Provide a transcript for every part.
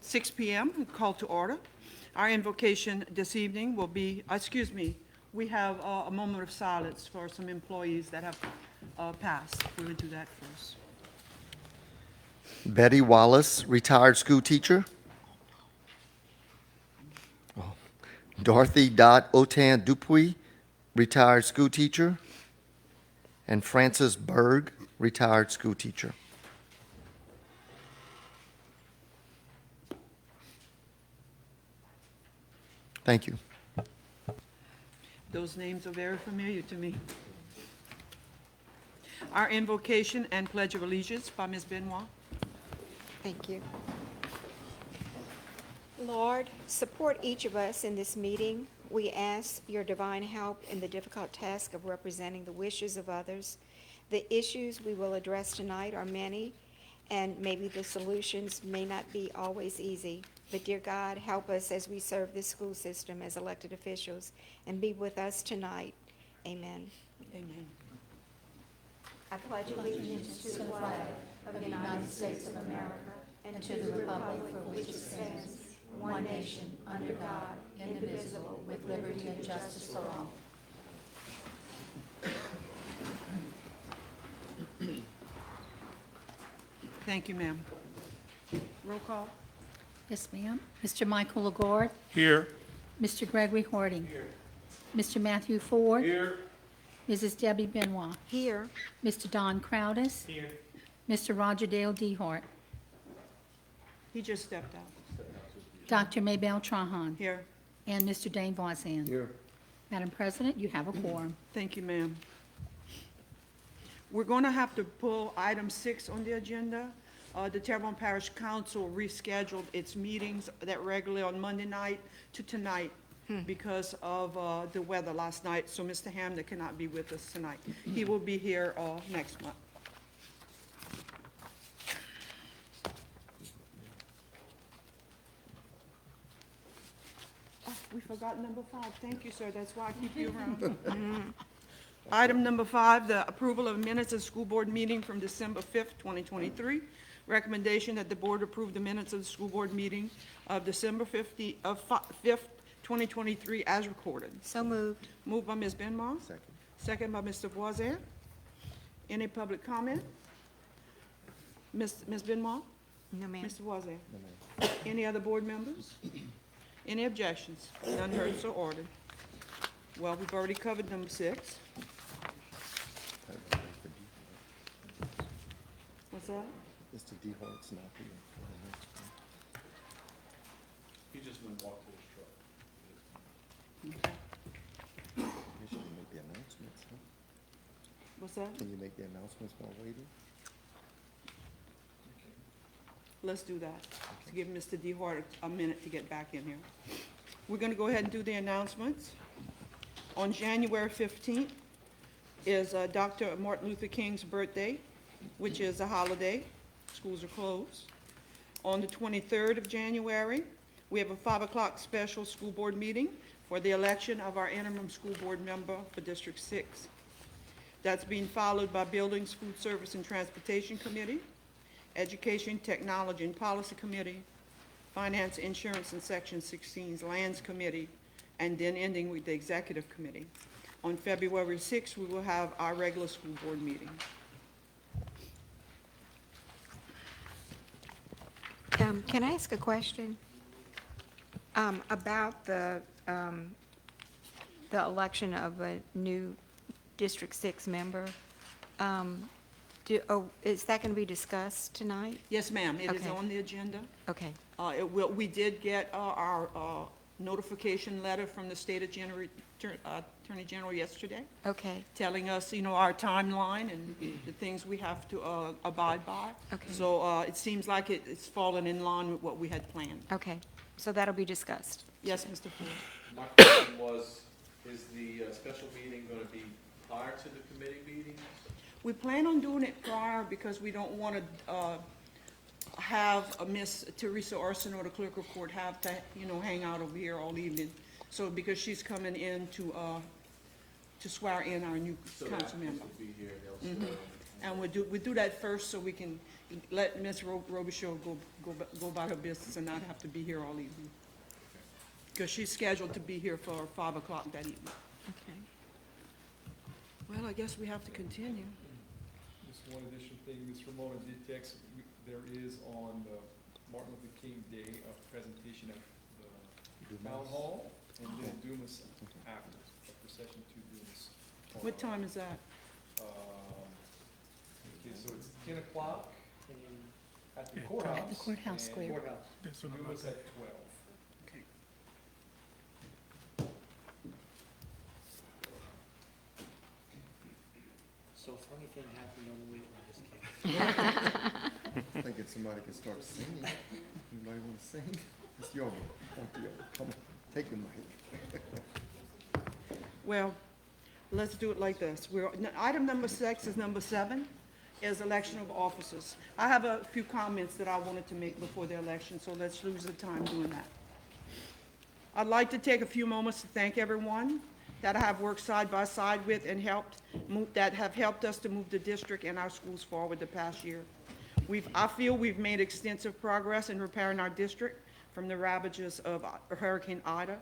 6 p.m., call to order. Our invocation this evening will be, we have a moment of silence for some employees that have passed. We will do that first. Betty Wallace, retired school teacher. Dorothy Otan Dupuy, retired school teacher. And Frances Berg, retired school teacher. Thank you. Those names are very familiar to me. Our invocation and pledge of allegiance by Ms. Benoit. Thank you. Lord, support each of us in this meeting. We ask your divine help in the difficult task of representing the wishes of others. The issues we will address tonight are many, and maybe the solutions may not be always easy. But dear God, help us as we serve this school system as elected officials, and be with us tonight. Amen. Amen. I pledge allegiance to the flag of the United States of America and to the republic for which it stands, one nation, under God, indivisible, with liberty and justice for all. Thank you, ma'am. Roll call. Yes, ma'am. Mr. Michael LaGorde. Here. Mr. Gregory Harding. Here. Mr. Matthew Ford. Here. Mrs. Debbie Benoit. Here. Mr. Don Crowdis. Here. Mr. Roger Dale Dehart. He just stepped out. Dr. Maybelle Trahan. Here. And Mr. Dane Voisin. Here. Madam President, you have a quorum. Thank you, ma'am. We're going to have to pull item 6 on the agenda. The Terrebonne Parish Council rescheduled its meetings that regularly on Monday night to tonight because of the weather last night. So Mr. Hamner cannot be with us tonight. He will be here next month. Oh, we forgot number 5. Thank you, sir. That's why I keep you around. Item number 5, the approval of minutes of school board meeting from December 5th, 2023. Recommendation that the board approve the minutes of the school board meeting of December 5th, 2023 as recorded. So moved. Moved by Ms. Benmar. Second. Second by Mr. Voisin. Any public comment? Ms. Benmar? No, ma'am. Mr. Voisin? Any other board members? Any objections? None heard, so ordered. Well, we've already covered number 6. What's that? Mr. DeHart's not here. He just went walk to his truck. Okay. Should you make the announcements, huh? What's that? Can you make the announcements while waiting? Let's do that, to give Mr. DeHart a minute to get back in here. We're going to go ahead and do the announcements. On January 15th is Dr. Martin Luther King's birthday, which is a holiday. Schools are closed. On the 23rd of January, we have a 5 o'clock special school board meeting for the election of our interim school board member for District 6. That's being followed by Buildings, Food Service, and Transportation Committee, Education, Technology, and Policy Committee, Finance, Insurance, and Section 16's Lands Committee, and then ending with the Executive Committee. On February 6th, we will have our regular school board meeting. Can I ask a question about the election of a new District 6 member? Is that going to be discussed tonight? Yes, ma'am, it is Okay. on the agenda. Okay. We did get our notification letter from the state Attorney General yesterday, Okay. telling us, our timeline and the things we have to abide by. Okay. So it seems like it's fallen in line with what we had planned. Okay. So that'll be discussed. Yes, Mr. Ford? My question was, is the special meeting going to be prior to the committee meetings? We plan on doing it prior because we don't want to have Miss Teresa Orson or the clerk of court have to, hang out over here all evening. So because she's coming in to to swear in our new So the council applicants member. will be here, they'll swear in. And we do that first so we can let Ms. Robichaud go about her business and not have to be here all evening. Because she's scheduled to be here for 5 o'clock that evening. Okay. Well, I guess we have to continue. Just one additional thing, Ms. Ramona did text, there is on Martin Luther King Day, a presentation at the Town Hall, and then Dumas after, a procession to Dumas. What time is that? Okay, so it's 10 o'clock at the courthouse. At the courthouse and square. Dumas at 12. Okay. So funny thing happened on the weekend, just kidding. Thinking somebody can start singing. Anybody want to sing? It's yoga. Come on, take the mic. Well, let's do it like this. Item number 6 is number 7, is election of officers. I have a few comments that I wanted to make before the election, so let's lose the time doing that. I'd like to take a few moments to thank everyone that I have worked side by side with and that have helped us to move the district and our schools forward the past year. I feel we've made extensive progress in repairing our district from the ravages of Hurricane Ida.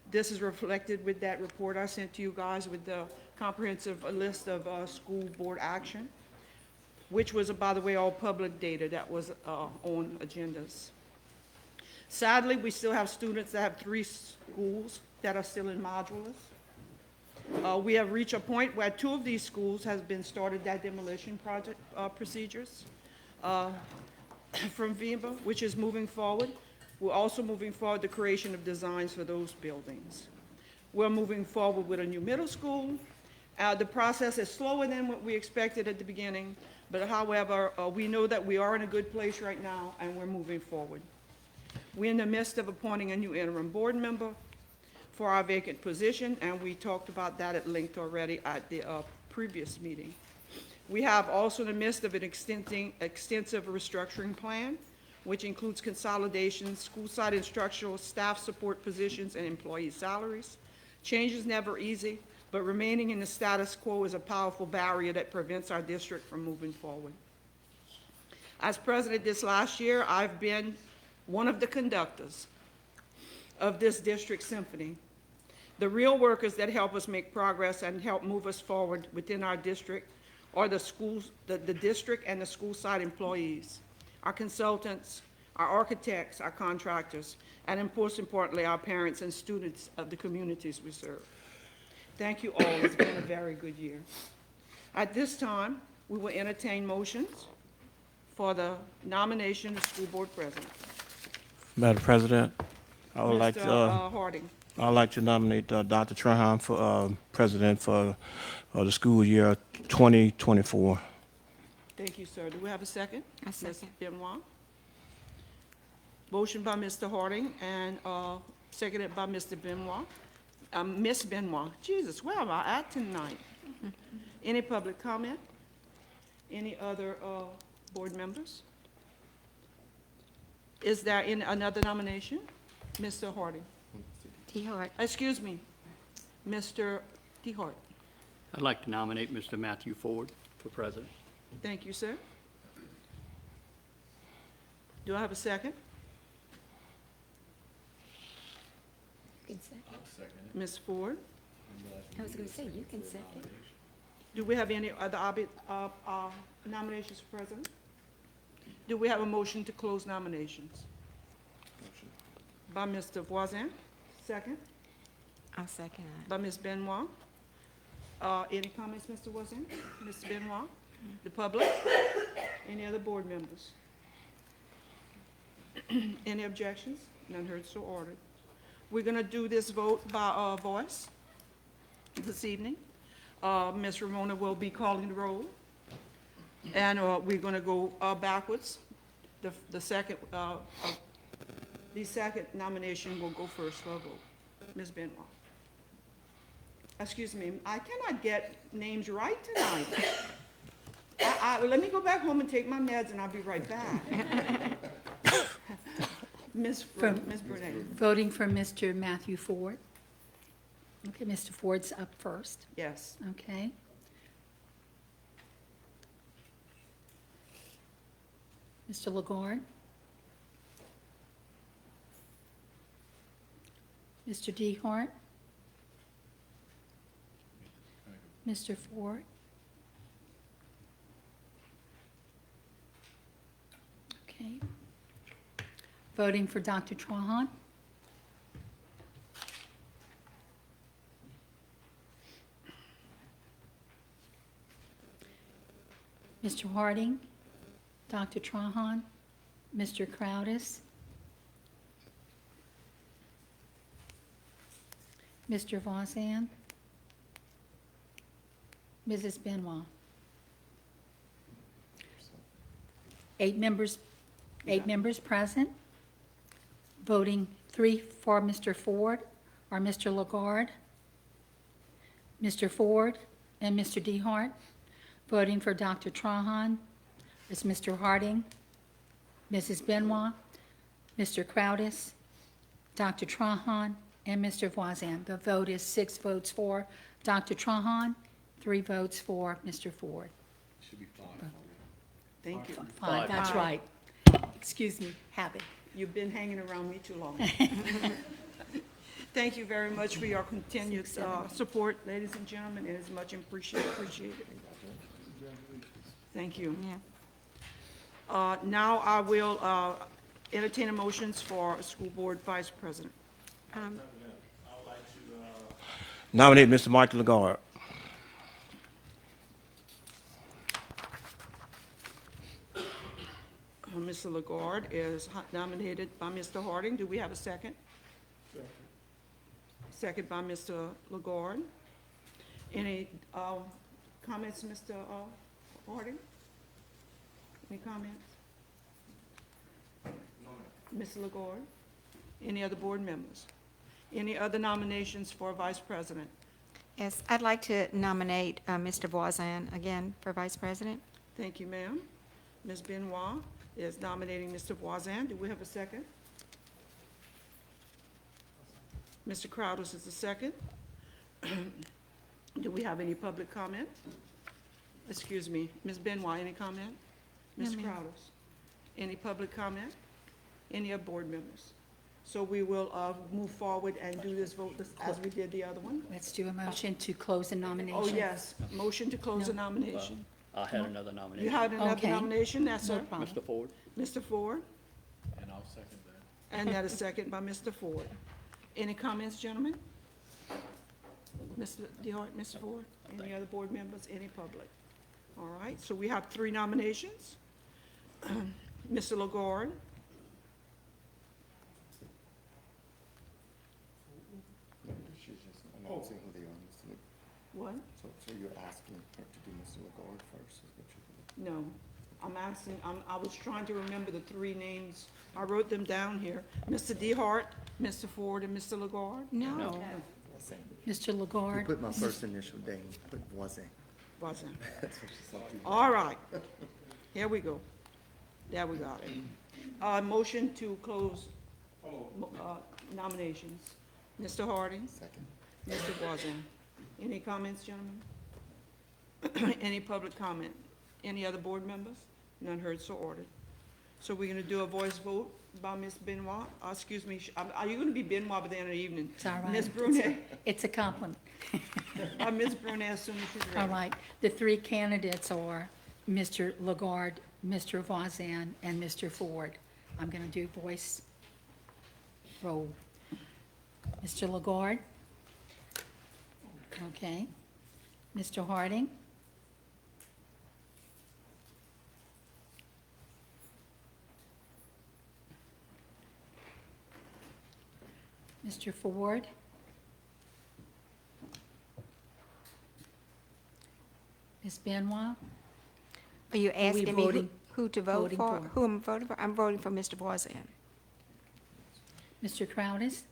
This is reflected with that report I sent to you guys with the comprehensive list of school board action, which was, by the way, all public data that was on agendas. Sadly, we still have students that have 3 schools that are still in modulars. We have reached a point where 2 of these schools has been started that demolition project procedures from FEMA, which is moving forward. We're also moving forward the creation of designs for those buildings. We're moving forward with a new middle school. The process is slower than what we expected at the beginning, but however, we know that we are in a good place right now and we're moving forward. We're in the midst of appointing a new interim board member for our vacant position, and we talked about that at length already at the previous meeting. We have also in the midst of an extensive restructuring plan, which includes consolidation, school site instructional, staff support positions, and employee salaries. Change is never easy, but remaining in the status quo is a powerful barrier that prevents our district from moving forward. As president this last year, I've been one of the conductors of this district symphony. The real workers that help us make progress and help move us forward within our district are the schools, the district and the school site employees, our consultants, our architects, our contractors, and most importantly, our parents and students of the communities we serve. Thank you all. It's been a very good year. At this time, we will entertain motions for the nomination of school board president. Madam President, I would like to, Mr. Harding. I'd like to nominate Dr. Trahan for president for the school year 2024. Thank you, sir. Do we have a second? A second. Ms. Benoit. Motion by Mr. Harding and seconded by Mr. Benoit. Ms. Benoit. Jesus, where am I at tonight? Any public comment? Any other board members? Is there another nomination? Mr. Harding. T. Hart. Excuse me, Mr. T. Hart. I'd like to nominate Mr. Matthew Ford for president. Thank you, sir. Do I have a second? You can second. I'll second it. Ms. Ford. I was going to say, you can second. Do we have any other nominations for president? Do we have a motion to close nominations? By Mr. Voisin, second. I'll second that. By Ms. Benoit. Any comments, Mr. Voisin? Mr. Benoit? The public? Any other board members? Any objections? None heard, so ordered. We're going to do this vote by voice this evening. Ms. Ramona will be calling the roll. And we're going to go backwards. The second nomination will go first for a vote. Ms. Benoit. Excuse me, I cannot get names right tonight. Let me go back home and take my meds, and I'll be right back. Ms. Burnett. Voting for Mr. Matthew Ford. Okay, Mr. Ford's up first. Yes. Okay. Mr. Lagarde? Mr. Dehart? Mr. Ford? Okay. Voting for Dr. Trahan? Mr. Harding? Dr. Trahan? Mr. Crowdis? Mr. Vazan? Mrs. Benoit? 8 members present. Voting 3 for Mr. Ford are Mr. Lagarde, Mr. Ford, and Mr. Dehart. Voting for Dr. Trahan is Mr. Harding, Mrs. Benoit, Mr. Crowdis, Dr. Trahan, and Mr. Voisin. The vote is 6 votes for Dr. Trahan, 3 votes for Mr. Ford. Should be 5. Thank you. 5, that's right. Excuse me, habit. You've been hanging around me too long. Thank you very much for your continued support, ladies and gentlemen. It is much appreciated. Thank you. Yeah. Now I will entertain a motions for school board vice president. Nominate Mr. Michael Lagarde. Mr. Lagarde is nominated by Mr. Harding. Do we have a second? Second by Mr. Lagarde. Any comments, Mr. Harding? Any comments? Mr. Lagarde? Any other board members? Any other nominations for vice president? Yes, I'd like to nominate Mr. Voisin again for vice president. Thank you, ma'am. Ms. Benoit is nominating Mr. Voisin. Do we have a second? Mr. Crowders is the second. Do we have any public comment? Excuse me, Ms. Benoit, any comment? No, Ms. ma'am. Crowders? Any public comment? Any of board members? So we will move forward and do this vote as we did the other one. Let's do a motion to close the nomination. Oh, yes, motion to close the nomination. I had another nomination. You had another Okay. nomination, yes, No sir? problem. Mr. Ford? Mr. Ford? And I'll second that. And that is second by Mr. Ford. Any comments, gentlemen? Mr. DeHart, Mr. Ford? Any other board members, any public? All right, so we have 3 nominations. Mr. Lagarde? She's just announcing who they are, Mr. What? So you're asking her to do Mr. Lagarde first, is what you're doing? No, I'm asking, I was trying to remember the 3 names. I wrote them down here. Mr. DeHart, Mr. Ford, and Mr. Lagarde? No. Voisin. Mr. You Lagarde? put my first initial name, put Voisin. Wasn't. That's what she said. you- All right, here we go. There we got it. Motion to close nominations. Mr. Harding, Second. Mr. Voisin. Any comments, gentlemen? Any public comment? Any other board members? None heard, so ordered. So we're gonna do a voice vote by Ms. Benoit. Excuse me, are you gonna be Benoit by the end of the evening? It's all right. Ms. Brunet, It's a compliment. Ms. Brunet, as soon as she's ready. All right. The 3 candidates are Mr. Lagarde, Mr. Voisin, and Mr. Ford. I'm going to do voice roll. Mr. Lagarde? Okay. Mr. Harding? Mr. Ford? Ms. Benoit? Are you asking me voting- who to vote voting for? for? Who I'm voting for? I'm voting for Mr. Voisin. Mr. Crowdis?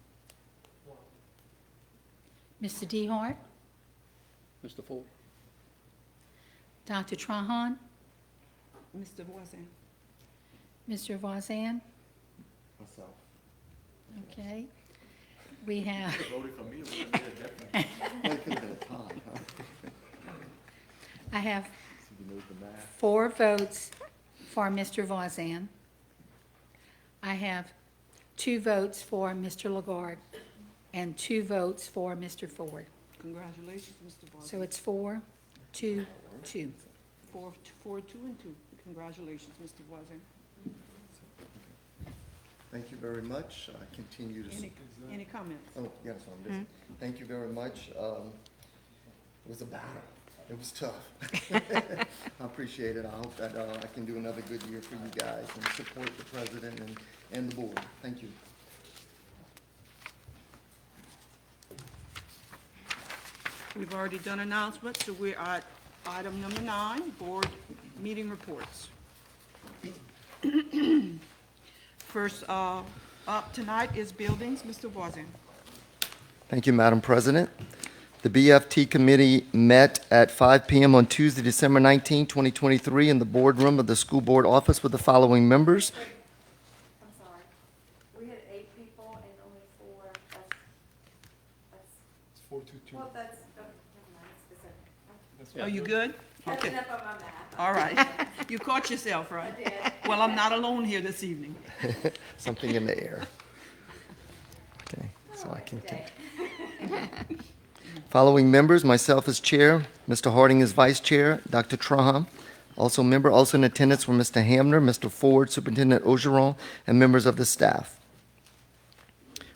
Mr. Dehart? Mr. Ford? Dr. Trahan? Mr. Voisin. Mr. Voisin? Myself. Okay. We have, Voted for me, it would've been a difference. Well, it could have been a tie, huh? I have So you know the math. 4 votes for Mr. Voisin. I have 2 votes for Mr. Lagarde and 2 votes for Mr. Ford. Congratulations, Mr. Barker. So it's 4, 2, 2. 4, 2, and 2. Congratulations, Mr. Voisin. Thank you very much. I continue to. Any comments? Oh, yes, I'm busy. Thank you very much. It was a battle. It was tough. I appreciate it. I hope that I can do another good year for you guys and support the president and the board. Thank you. We've already done announcements, so we're at item number 9, board meeting reports. First up tonight is buildings. Mr. Voisin. Thank you, Madam President. The BFT committee met at 5 p.m. on Tuesday, December 19, 2023, in the boardroom of the school board office with the following members. I'm sorry. We had 8 people and only 4. It's 422. Well, that's, never mind, it's the same. Are you good? Catching Okay, up on my math. all right. You caught yourself, right? I did. Well, I'm not alone here this evening. Something in the air. Okay, so I can. Following members, myself as chair, Mr. Harding as vice chair, Dr. Traham, also member. Also in attendance were Mr. Hamner, Mr. Ford, Superintendent Ogeron, and members of the staff.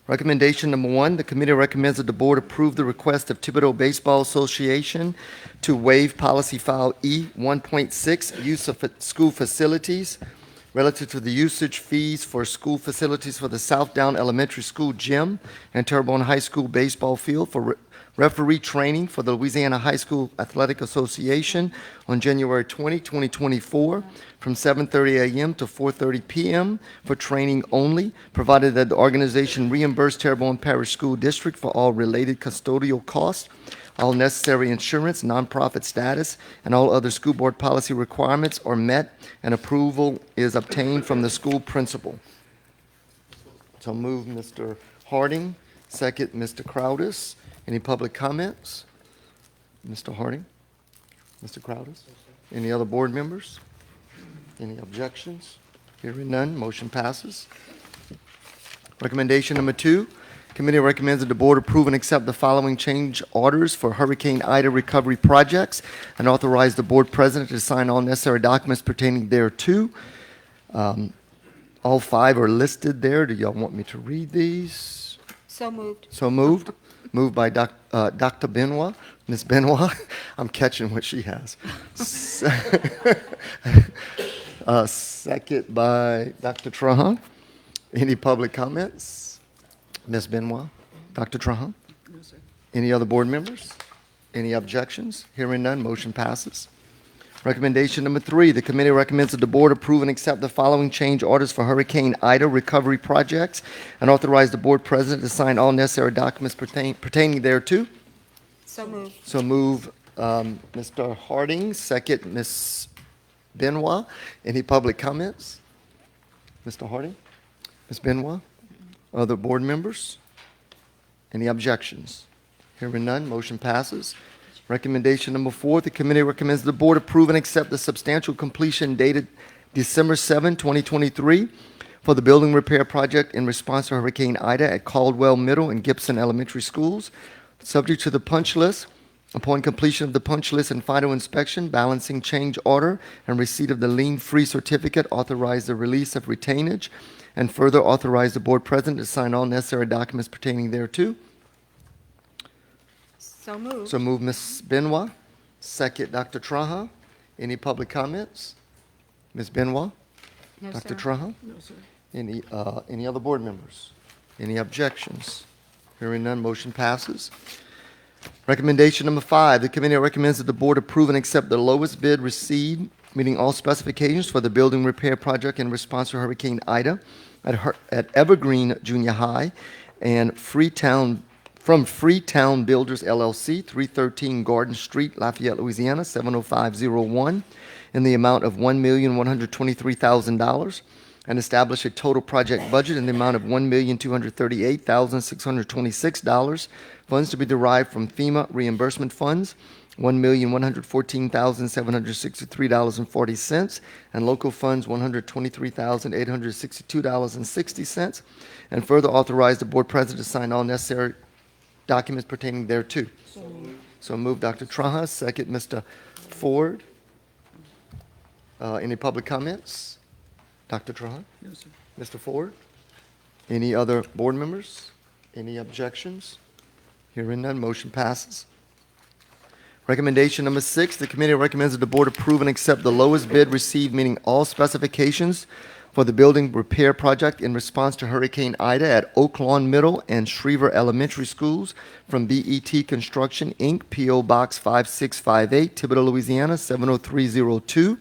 Recommendation number 1, the committee recommends that the board approve the request of Thibodeau Baseball Association to waive policy file E 1.6, use of school facilities, relative to the usage fees for school facilities for the Southdown Elementary School gym and Terrebonne High School baseball field for referee training for the Louisiana High School Athletic Association on January 20, 2024, from 7:30 a.m. to 4:30 p.m. for training only, provided that the organization reimburse Terrebonne Parish School District for all related custodial costs, all necessary insurance, nonprofit status, and all other school board policy requirements are met, and approval is obtained from the school principal. So move, Mr. Harding. Second, Mr. Crowdis. Any public comments? Mr. Harding? Mr. Crowdis? Any other board members? Any objections? Hearing none, motion passes. Recommendation number 2, committee recommends that the board approve and accept the following change orders for Hurricane Ida recovery projects and authorize the board president to sign all necessary documents pertaining thereto. All 5 are listed there. Do y'all want me to read these? So moved. So moved. Moved by Dr. Benoit. Ms. Benoit, I'm catching what she has. Second by Dr. Trahan. Any public comments? Ms. Benoit, Dr. Trahan? No, sir. Any other board members? Any objections? Hearing none, motion passes. Recommendation number 3, the committee recommends that the board approve and accept the following change orders for Hurricane Ida recovery projects and authorize the board president to sign all necessary documents pertaining thereto. So moved. So move Mr. Harding, second Ms. Benoit. Any public comments? Mr. Harding? Ms. Benoit? Other board members? Any objections? Hearing none, motion passes. Recommendation number 4, the committee recommends the board approve and accept the substantial completion dated December 7, 2023 for the building repair project in response to Hurricane Ida at Caldwell Middle and Gibson Elementary Schools. Subject to the punch list, upon completion of the punch list and final inspection, balancing change order, and receipt of the lien-free certificate, authorize the release of retainage, and further authorize the board president to sign all necessary documents pertaining thereto. So moved. So move Ms. Benoit. Second, Dr. Trahan. Any public comments? Ms. Benoit? No, Dr. sir. Trahan? No, sir. Any other board members? Any objections? Hearing none, motion passes. Recommendation number 5, the committee recommends that the board approve and accept the lowest bid received, meeting all specifications for the building repair project in response to Hurricane Ida at Evergreen Junior High and Freetown Builders LLC, 313 Garden Street, Lafayette, Louisiana, 70501, in the amount of $1,123,000. and establish a total project budget in the amount of $1,238,626. Funds to be derived from FEMA reimbursement funds, $1,114,763.40, and local funds, $123,862.60. And further authorize the board president to sign all necessary documents pertaining thereto. So moved, Dr. Traha. Second, Mr. Ford. Any public comments? Dr. Traha? No, sir. Mr. Ford? Any other board members? Any objections? Hearing none, motion passes. Recommendation number 6, the committee recommends that the board approve and accept the lowest bid received, meeting all specifications for the building repair project in response to Hurricane Ida at Oak Lawn Middle and Schriever Elementary Schools from BET Construction, Inc., P.O. Box 5658, Thibodaux, Louisiana, 70302,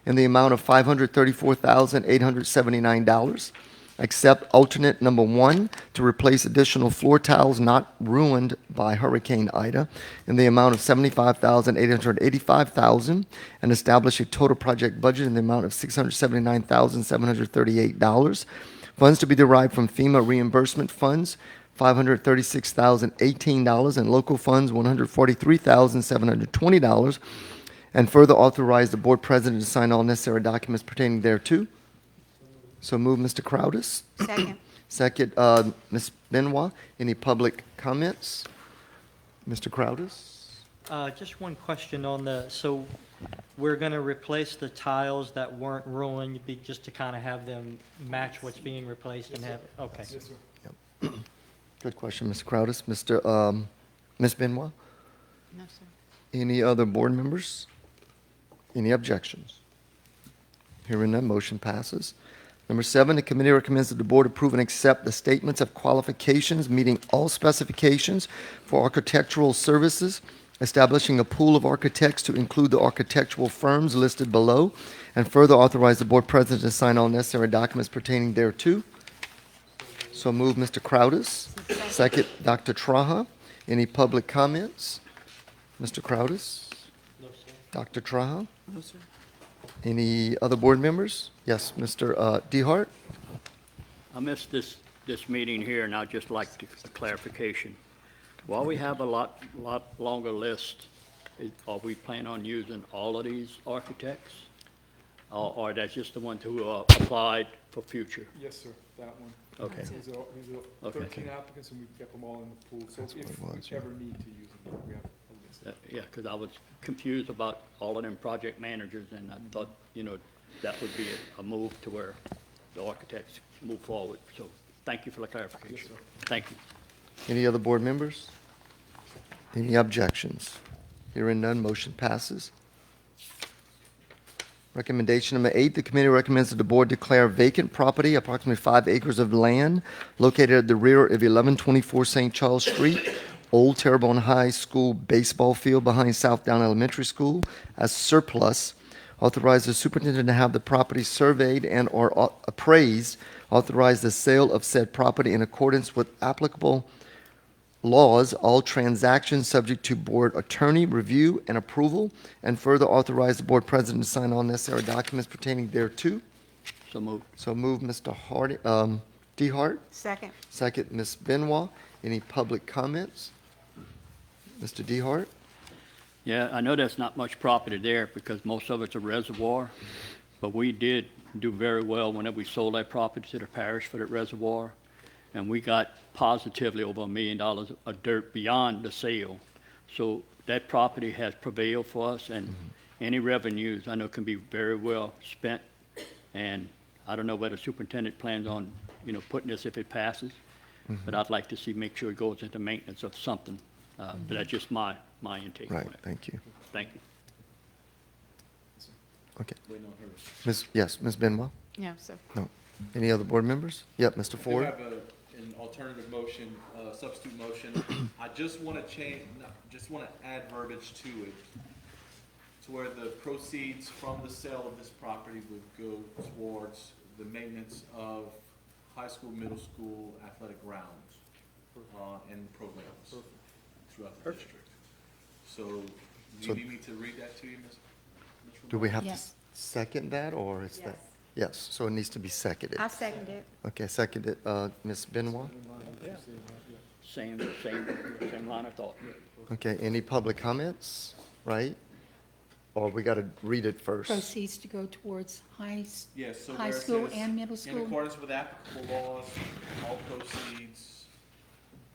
in the amount of $534,879. Accept alternate number 1 to replace additional floor tiles not ruined by Hurricane Ida in the amount of $75,885,000 and establish a total project budget in the amount of $679,738. Funds to be derived from FEMA reimbursement funds, $536,018, and local funds, $143,720. And further authorize the board president to sign all necessary documents pertaining thereto. So move, Mr. Crowdis. Second. Second, Ms. Benoit. Any public comments? Mr. Crowdis? Just one question on so we're going to replace the tiles that weren't ruined, just to kind of have them match what's being replaced and have, okay. Yes, sir. Good question, Mr. Crowdis. Ms. Benoit? No, sir. Any other board members? Any objections? Hearing none, motion passes. Number 7, the committee recommends that the board approve and accept the statements of qualifications meeting all specifications for architectural services, establishing a pool of architects to include the architectural firms listed below, and further authorize the board president to sign all necessary documents pertaining thereto. So move, Mr. Crowdis. Second, Dr. Traha. Any public comments? Mr. Crowdis? No, sir. Dr. Traha? No, sir. Any other board members? Yes, Mr. DeHart? I missed this meeting here, and I'd just like a clarification. While we have a lot longer list, are we planning on using all of these architects? Or that's just the ones who applied for future? Yes, sir, that one. Okay. These are Okay. 13 applicants, and we kept them all in the pool. So That's if what it was, we ever need to use them, we have a list. Yeah, because I was confused about all of them project managers, and I thought, that would be a move to where the architects move forward. So thank you for the clarification. Yes, sir. Thank you. Any other board members? Any objections? Hearing none, motion passes. Recommendation number 8, the committee recommends that the board declare vacant property, approximately 5 acres of land, located at the rear of 1124 St. Charles Street, Old Terrebonne High School baseball field behind South Down Elementary School, as surplus. Authorize the superintendent to have the property surveyed and/or appraised. Authorize the sale of said property in accordance with applicable laws, all transactions subject to board attorney review and approval, and further authorize the board president to sign all necessary documents pertaining thereto. So moved. So move, Mr. DeHart. Second. Second, Ms. Benoit. Any public comments? Mr. DeHart? Yeah, I know there's not much property there because most of it's a reservoir, but we did do very well whenever we sold that property to the parish for that reservoir, and we got positively over $1 million of dirt beyond the sale. So that property has prevailed for us, and any revenues I know can be very well spent. And I don't know whether the superintendent plans on, putting this if it passes, but I'd like to make sure it goes into maintenance of something. But that's just my intake on Right, it. thank you. Thank you. Okay. Yes, Ms. Benoit? No, sir. No. Any other board members? Yep, Mr. I do Ford? have an alternative motion, substitute motion. I just want to add verbiage to it, to where the proceeds from the sale of this property would go towards the maintenance of high school, middle school athletic grounds, and programs throughout the district. So, do So- you need me to read that to you, Ms. Do we have to Yes. second that, or is that? Yes, so it needs to be seconded. I second it. Okay, seconded. Ms. Benoit? Same line of thought. Okay, any public comments, right? Or we got to read it first? Proceeds to go towards Yes, so high where it school says, and middle in school. accordance with applicable laws, all proceeds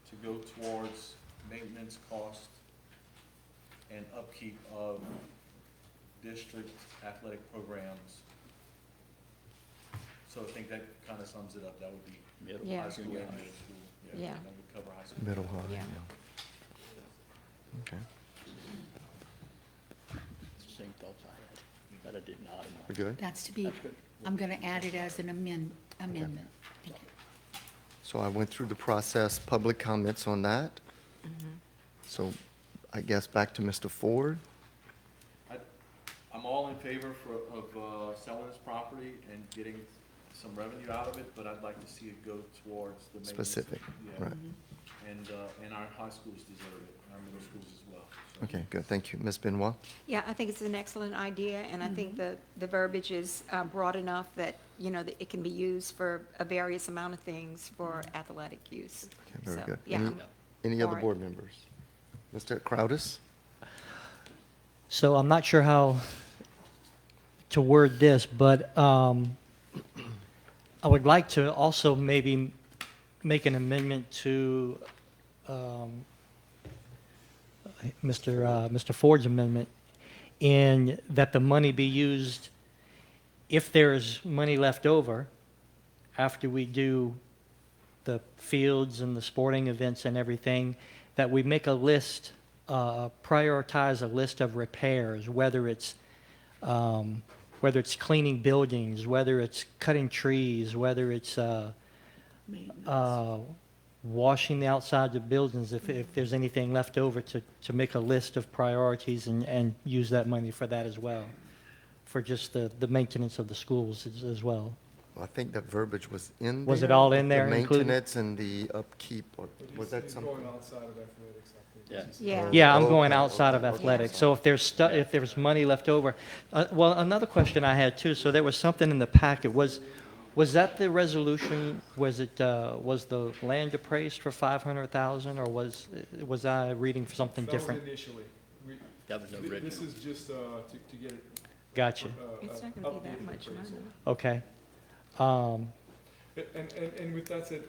to go towards maintenance cost and upkeep of district athletic programs. So I think that kind of sums it up. That would be Yeah. high school and middle school. Yeah. That would cover high school. Middle high, Yeah. yeah. Okay, Same thoughts I had, but I did not. we good? That's to be, I'm going to add it as an amendment. Thank you. So I went through the process, public comments on that. So I guess back to Mr. Ford. I'm all in favor of selling this property and getting some revenue out of it, but I'd like to see it go towards the maintenance. Specific, Yeah. right. And our high schools deserve it, and our middle schools as well. So- Okay, good, thank you. Ms. Benoit? Yeah, I think it's an excellent idea, and I think the verbiage is broad enough that, that it can be used for a various amount of things for athletic use. Okay, very So, good. yeah, Any- I'm Any other for it. board members? Mr. Crowdis? So I'm not sure how to word this, but I would like to also maybe make an amendment to Mr. Ford's amendment, in that the money be used, if there's money left over, after we do the fields and the sporting events and everything, that we make a list, prioritize a list of repairs, whether it's cleaning buildings, whether it's cutting trees, whether it's washing the outside of buildings, if there's anything left over, to make a list of priorities and use that money for that as well, for just the maintenance of the schools as well. Well, I think that verbiage was in there. Was it all in there The included? maintenance and the upkeep, or But was he's- that he's something? going outside of athletics, I think. Yeah. Yeah. Yeah, I'm Oh, going okay, outside of okay, athletics. So if there's money left over, well, another question I had too, so there was something in the packet, was that the resolution, was the land appraised for 500,000, or was I reading something different? That was initially. We- That was the This original. is just to get it. Gotcha, It's not going to be that updated much money. appraisal. okay. And with that said,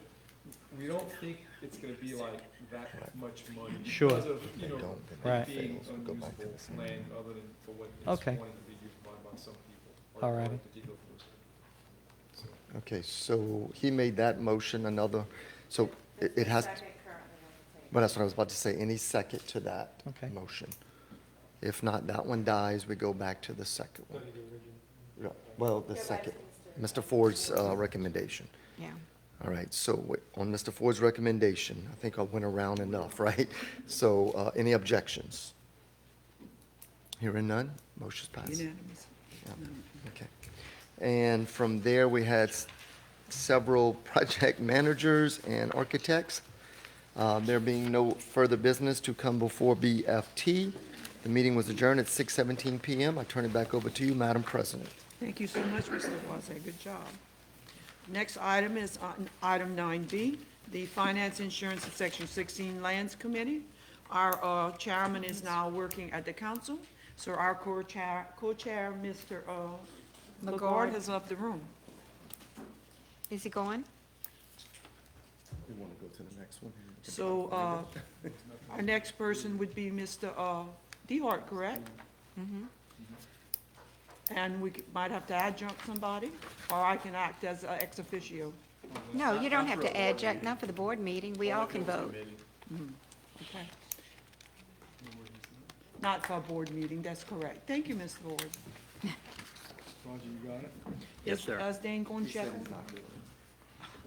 we don't think it's gonna be like that much money. Sure. Because of, Don't, then Right. it being fails, we'll go back to the unusable same. land other than for what it's Okay. wanting to be used by some people. or Alrighty. a particular person. So, Okay, so he made that motion, another, so it has, Second currently on the table. well, that's what I was about to say, any second to that Okay. motion? If not, that one dies, we go back to the second one. Yeah, well, the second, Mr. Ford's recommendation. Yeah. All right, so on Mr. Ford's recommendation, I think I went around enough, right? So any objections? Hearing none, motion's passed. Unanimous. Okay. And from there, we had several project managers and architects. There being no further business to come before BFT, the meeting was adjourned at 6:17 PM. I turn it back over to you, Madam President. Thank you so much, Mr. Wazay, good job. Next item is item 9B, the Finance, Insurance, and Section 16 Lands Committee. Our chairman is now working at the council, so our co-chair, Mr. Lagarde, has left the room. Is he going? We want to go to the next one? So our next person would be Mr. DeHart, correct? And we might have to adjunct somebody, or I can act as ex officio. No, you don't have to adjunct, not for the board meeting. We all can vote. Okay. Not for a board meeting, that's correct. Thank you, Ms. Ford. Roger, you got it? Yes, sir. Is Dane going to check?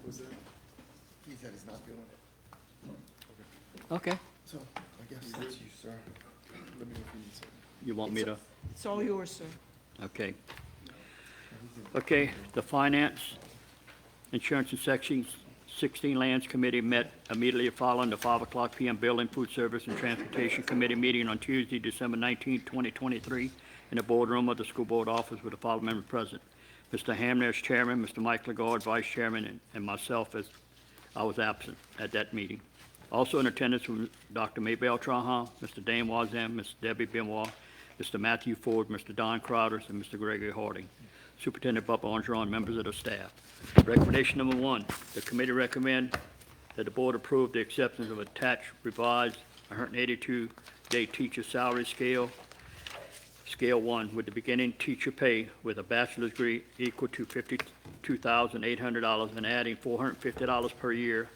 Was that? He said he's not doing it. Okay. So I guess that's you, sir. Let me know if you need something. You want me to? It's all yours, sir. Okay. Okay, the Finance, Insurance, and Section 16 Lands Committee met immediately following the 5:00 PM Building, Food Service, and Transportation Committee meeting on Tuesday, December 19, 2023, in the boardroom of the School Board office with the following members present: Mr. Hamner as chairman, Mr. Mike Lagarde, vice chairman, and myself as I was absent at that meeting. Also in attendance were Dr. Maybelle Trahan, Mr. Dane Wazam, Ms. Debbie Benoit, Mr. Matthew Ford, Mr. Don Crowders, and Mr. Gregory Harding. Superintendent Bubba Armstrong, members of the staff. Recommendation number 1, the committee recommend that the board approve the acceptance of attached revised 182-day teacher salary scale, Scale 1, with the beginning teacher pay with a bachelor's degree equal to $52,800 and adding $450 per year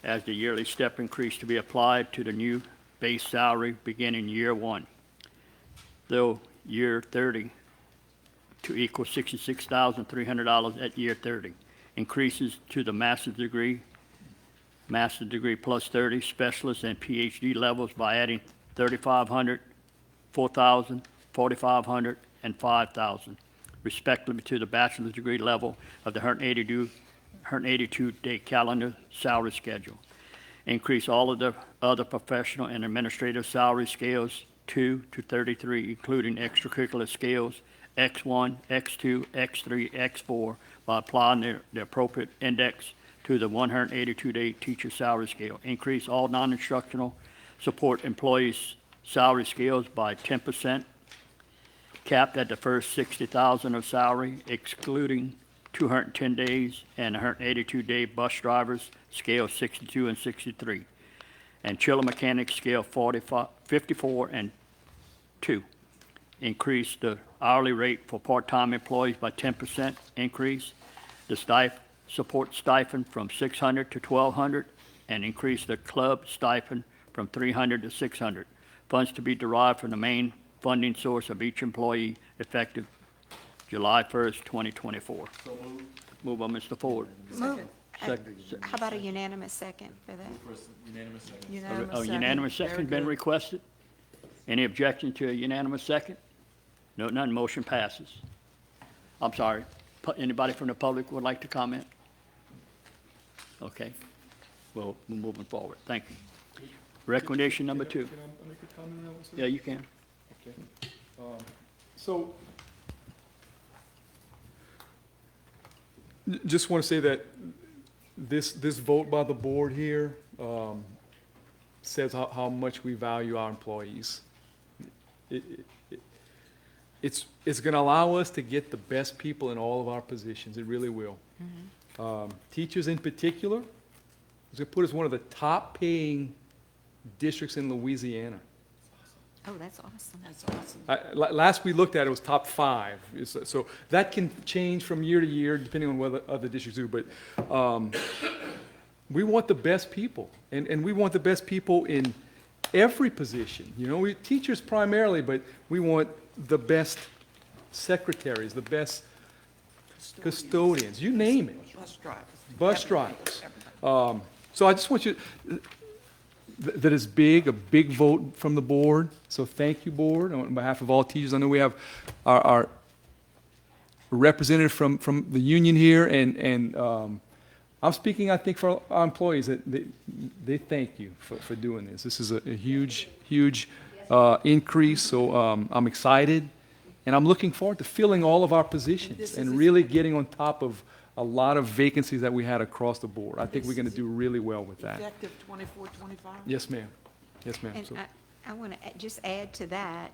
as the yearly step increase to be applied to the new base salary beginning year 1. Though year 30 to equal $66,300 at year 30. Increases to the master's degree plus 30 specialist and PhD levels by adding 3,500, 4,000, 4,500, and 5,000, respectively to the bachelor's degree level of the 182-day calendar salary schedule. Increase all of the other professional and administrative salary scales 2 to 33, including extracurricular scales X1, X2, X3, X4, by applying the appropriate index to the 182-day teacher salary scale. Increase all non-instructional support employees' salary scales by 10%, capped at the first $60,000 of salary, excluding 210 days and 182-day bus drivers, scale 62 and 63, and chiller mechanics, scale 54 and 2. Increase the hourly rate for part-time employees by 10% increase, the support stipend from $600 to $1,200, and increase the club stipend from $300 to $600. Funds to be derived from the main funding source of each employee effective July 1st, 2024. So moved. Moved by Mr. Ford. Move. Second. How about a unanimous second for that? First, unanimous second. A unanimous second been requested? Any objection to a unanimous second? No, none, motion passes. I'm sorry, anybody from the public would like to comment? Okay, well, we're moving forward, thank you. Recommendation number 2. Can I make a comment on that one, sir? Yeah, you can. Okay. So, just want to say that this vote by the board here says how much we value our employees. It's going to allow us to get the best people in all of our positions. It really will. Teachers in particular, it's going to put us one of the top paying districts in Louisiana. Oh, that's awesome. That's awesome. Last we looked at, it was top 5. So that can change from year to year, depending on what other districts do. But we want the best people, and we want the best people in every position. You know, teachers primarily, but we want the best secretaries, the best custodians, you name it. Bus drivers. Bus drivers. So I just want you, that is big, a big vote from the board. So thank you, board, on behalf of all teachers. I know we have our representative from the union here, and I'm speaking, I think, for our employees, that they thank you for doing this. This is a huge, huge increase, so I'm excited, and I'm looking forward to filling all of our positions and really getting on top of a lot of vacancies that we had across the board. I think we're going to do really well with that. Effective 24, 25? Yes, ma'am. Yes, ma'am. And So- I want to just add to that,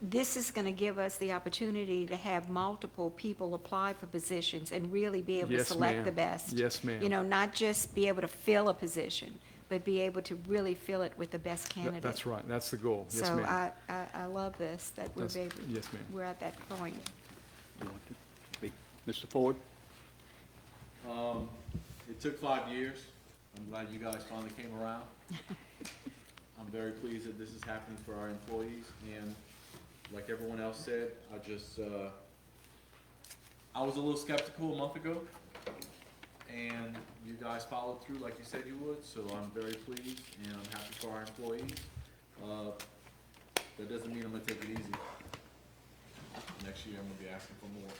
this is going to give us the opportunity to have multiple people apply for positions and really be able to Yes, select ma'am. the best. Yes, ma'am. You know, not just be able to fill a position, but be able to really fill it with the best candidate. That's right. That's the goal. Yes, So ma'am. I love this, that we're That's- able, yes, ma'am. we're at that point. You want to speak? Mr. Ford? It took 5 years. I'm glad you guys finally came around. I'm very pleased that this is happening for our employees, and like everyone else said, I was a little skeptical a month ago, and you guys followed through like you said you would, so I'm very pleased, and I'm happy for our employees. That doesn't mean I'm gonna take it easy. Next year, I'm gonna be asking for more.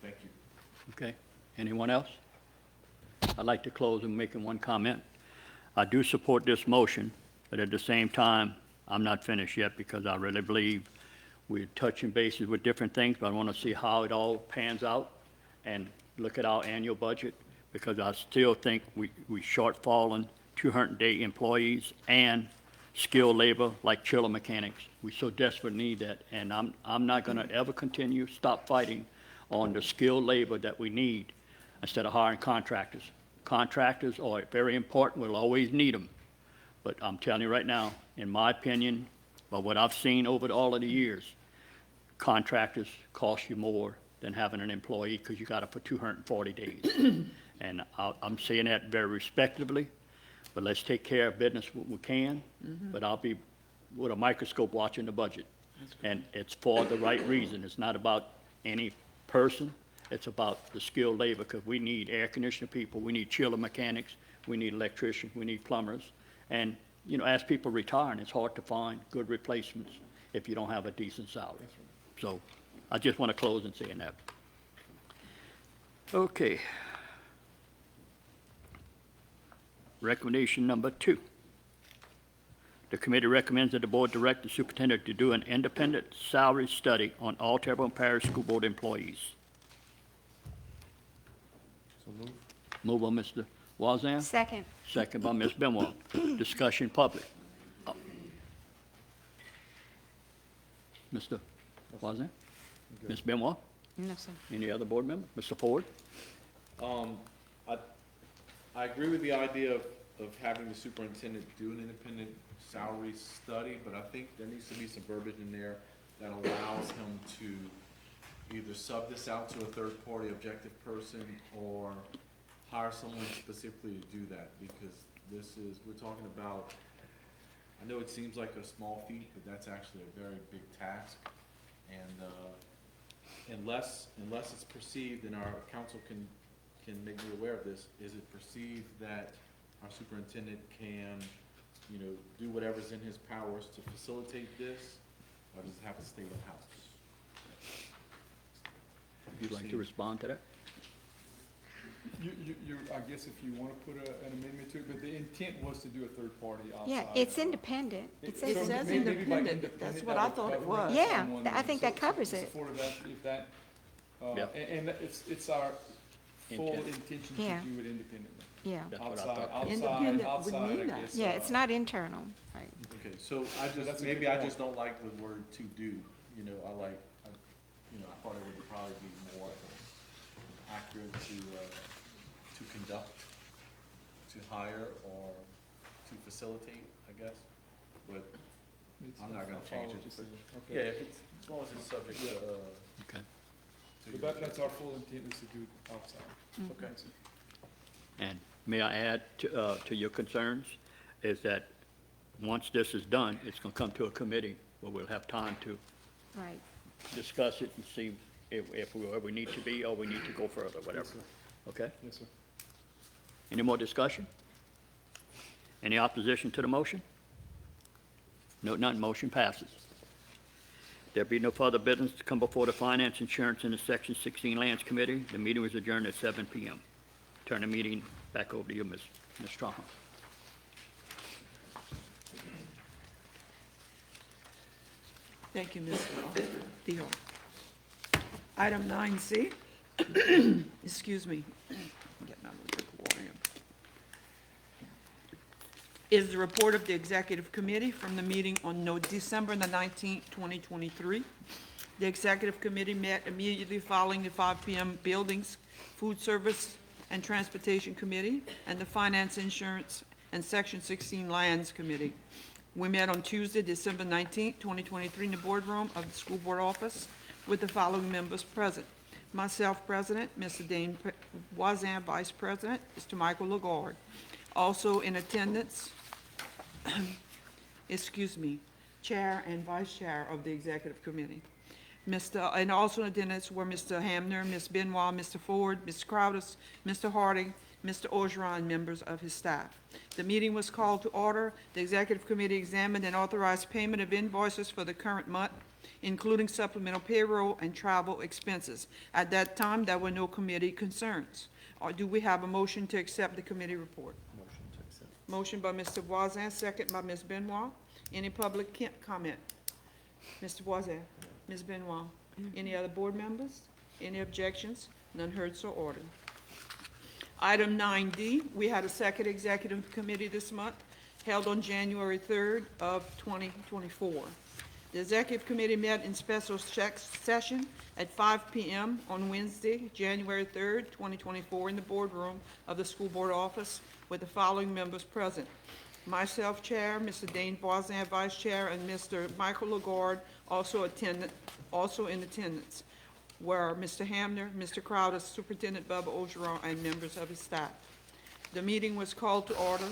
Thank you. Okay, anyone else? I'd like to close and making one comment. I do support this motion, but at the same time, I'm not finished yet because I really believe We're touching bases with different things, but I want to see how it all pans out and look at our annual budget, because I still think we shortfalling 200-day employees and skilled labor like chiller mechanics. We so desperately need that, and I'm not going to ever stop fighting on the skilled labor that we need instead of hiring contractors. Contractors are very important. We'll always need them. But I'm telling you right now, in my opinion, by what I've seen over all of the years, contractors cost you more than having an employee because you got it for 240 days. And I'm saying that very respectfully, but let's take care of business when we can. But I'll be with a microscope watching the budget. And it's for the right reason. It's not about any person. It's about the skilled labor, because we need air conditioner people, we need chiller mechanics, we need electricians, we need plumbers. And, you know, as people retire, it's hard to find good replacements if you don't have a decent salary. So I just want to close in saying that. Okay. Recommendation number 2. The committee recommends that the board direct the superintendent to do an independent salary study on all Terrebonne Parish School Board employees. Move by Mr. Wazan, Second. second by Ms. Benoit. Discussion public. Oh. Mr. Wazan? Ms. Benoit? No, sir. Any other board member? Mr. Ford? I agree with the idea of having the superintendent do an independent salary study, but I think there needs to be some verbiage in there that allows him to either sub this out to a third-party objective person or hire someone specifically to do that, because we're talking about, I know it seems like a small feat, but that's actually a very big task. And unless it's perceived, and our council can make me aware of this, is it perceived that our superintendent can, you know, do whatever's in his powers to facilitate this, or does it have to stay in-house? Would you like to respond to that? I guess if you want to put an amendment to it, but the intent was to do a third party outside. Yeah, it's independent. It says says maybe by independent. That's what that I would thought it cover was. Yeah, someone I think that covers it. support of that, if that, Yeah. and it's our full Intent. intention to Yeah. do it independently. Yeah. That's what I Outside, thought. Independent would outside, mean I that. guess. Yeah, it's not internal. Right. Okay, so that's a maybe good I point. just don't like the word "to do," you know, I thought it would probably be more accurate to conduct, to hire, or to facilitate, I guess, but I'm not gonna change Follow it. what you're saying. Yeah, Okay. if it's, as long as it's subject to, Okay. But that's our full intent, is to do it outside. Okay. And may I add to your concerns, is that once this is done, it's going to come to a committee where we'll have time to Right. discuss it and see if we're where we need to be or we need to go further, whatever. Yes, sir. Okay? Yes, sir. Any more discussion? Any opposition to the motion? No, none. Motion passes. There be no further business to come before the Finance, Insurance, and the Section 16 Lands Committee. The meeting was adjourned at 7 p.m. Turn the meeting back over to you, Ms. Strahan. Thank you, Mr. Dion. Item 9C, excuse me, get another drink of water here, is the report of the Executive Committee from the meeting on December the 19th, 2023. The Executive Committee met immediately following the 5 p.m. Buildings, Food Service, and Transportation Committee, and the Finance, Insurance, and Section 16 Lands Committee. We met on Tuesday, December 19th, 2023, in the boardroom of the school board office with the following members present. Myself, President, Mr. Dane Wazan, Vice President, Mr. Michael Lagarde. Also in attendance, Chair and Vice Chair of the Executive Committee. And also in attendance were Mr. Hamner, Ms. Benoit, Mr. Ford, Ms. Crowdis, Mr. Harding, Mr. Orgeron, and members of his staff. The meeting was called to order. The Executive Committee examined and authorized payment of invoices for the current month, including supplemental payroll and travel expenses. At that time, there were no committee concerns. Or do we have a motion to accept the committee report? motion to accept. Motion by Mr. Voisin, second by Ms. Benoit. Any public comment? Mr. Voisin? Ms. Benoit. Any other board members? Any objections? None heard, so ordered. Item 9D, we had a second executive committee this month, held on January 3rd of 2024. The executive committee met in special session at 5 p.m. on Wednesday, January 3rd, 2024, in the boardroom of the school board office with the following members present. Myself, Chair, Mr. Dane Boisand, Vice Chair, and Mr. Michael Lagarde, also in attendance, were Mr. Hamner, Mr. Crowder, Superintendent Bubba Ogeron, and members of his staff. The meeting was called to order.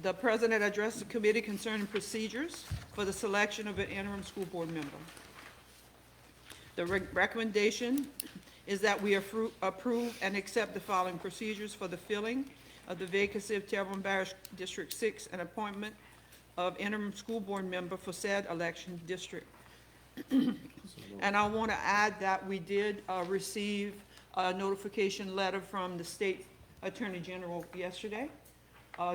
The president addressed the committee concerning procedures for the selection of an interim school board member. The recommendation is that we approve and accept the following procedures for the filling of the vacancy of Terrebonne Parish District 6 and appointment of interim school board member for said election district. And I want to add that we did receive a notification letter from the state attorney general yesterday,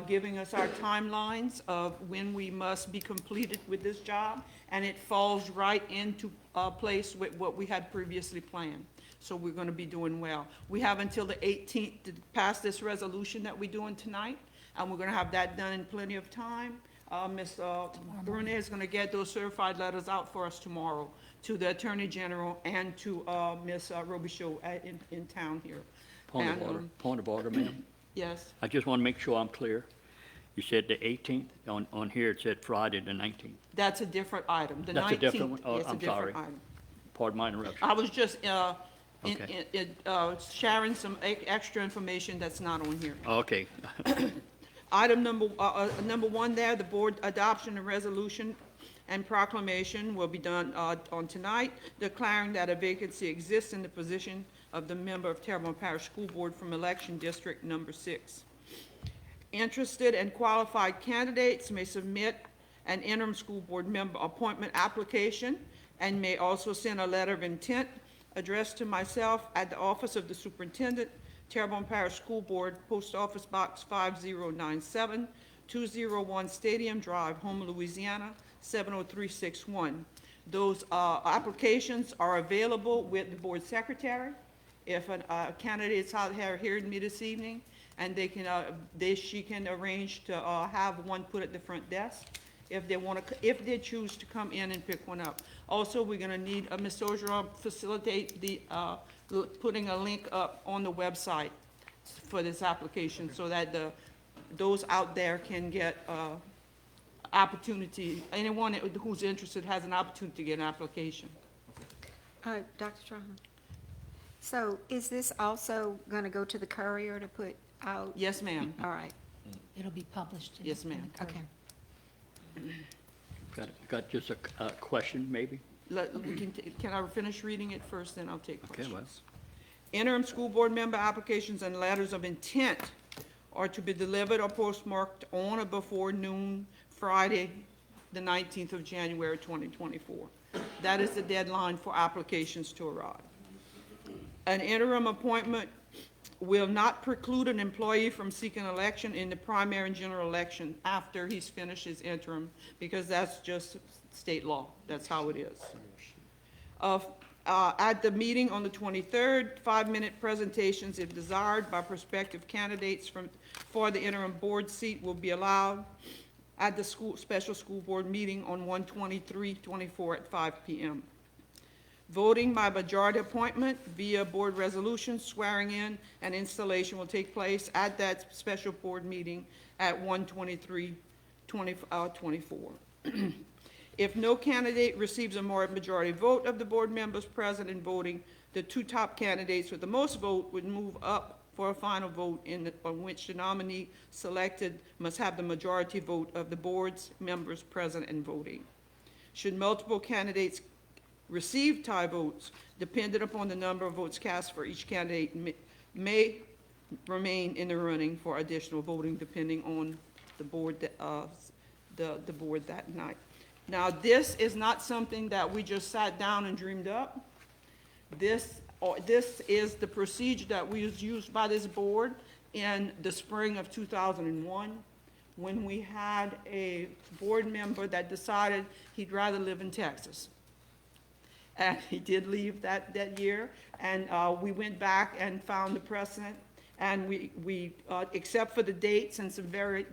giving us our timelines of when we must be completed with this job, and it falls right into place with what we had previously planned. So we're going to be doing well. We have until the 18th to pass this resolution that we're doing tonight, and we're going to have that done in plenty of time. Ms. Brunet is going to get those certified letters out for us tomorrow to the Attorney General and to Ms. Robichaud in town here. Point of order, ma'am. Yes, I just want to make sure I'm clear. You said the 18th, on here it said Friday the 19th. that's a different item. The 19th. That's a different one? Oh, Yes, a I'm different sorry. item. Pardon my interruption. I was just Okay. sharing some extra information that's not on here. Okay. Item number one there, the board adoption and resolution and proclamation will be done on tonight, declaring that a vacancy exists in the position of the member of Terrebonne Parish School Board from election district number 6. Interested and qualified candidates may submit an interim school board member appointment application and may also send a letter of intent addressed to myself at the office of the superintendent, Terrebonne Parish School Board, Post Office Box 5097, 201 Stadium Drive, Houma, Louisiana, 70361. Those applications are available with the board secretary. If a candidate's out here hearing me this evening, and she can arrange to have one put at the front desk if they choose to come in and pick one up. Also, we're going to need Ms. Ogeron facilitate the putting a link up on the website for this application so that those out there can get opportunity. Anyone who's interested has an opportunity to get an application. Dr. Trahan, so is this also going to go to the courier to put out? Yes, ma'am. All right, It'll be published. in- Yes, ma'am. in the okay. Got just a question, maybe? Can I finish reading it first, then I'll take Okay, well. questions. Interim school board member applications and letters of intent are to be delivered or postmarked on or before noon Friday, the 19th of January, 2024. That is the deadline for applications to arrive. An interim appointment will not preclude an employee from seeking election in the primary and general election after he's finished his interim, because that's just state law. That's how it is. At the meeting on the 23rd, 5-minute presentations, if desired, by prospective candidates for the interim board seat will be allowed at the special school board meeting on 1/23/24 at 5 p.m. Voting by majority appointment via board resolution, swearing in, and installation will take place at that special board meeting at 1/23/24. If no candidate receives a majority vote of the board members present and voting, the two top candidates with the most vote would move up for a final vote on which the nominee selected must have the majority vote of the board's members present and voting. Should multiple candidates receive tie votes, dependent upon the number of votes cast for each candidate, may remain in the running for additional voting depending on the board, the board that night. Now, this is not something that we just sat down and dreamed up. This is the procedure that was used by this board in the spring of 2001 when we had a board member that decided he'd rather live in Texas. And he did leave that year, and we went back and found the precedent, and we except for the dates and some very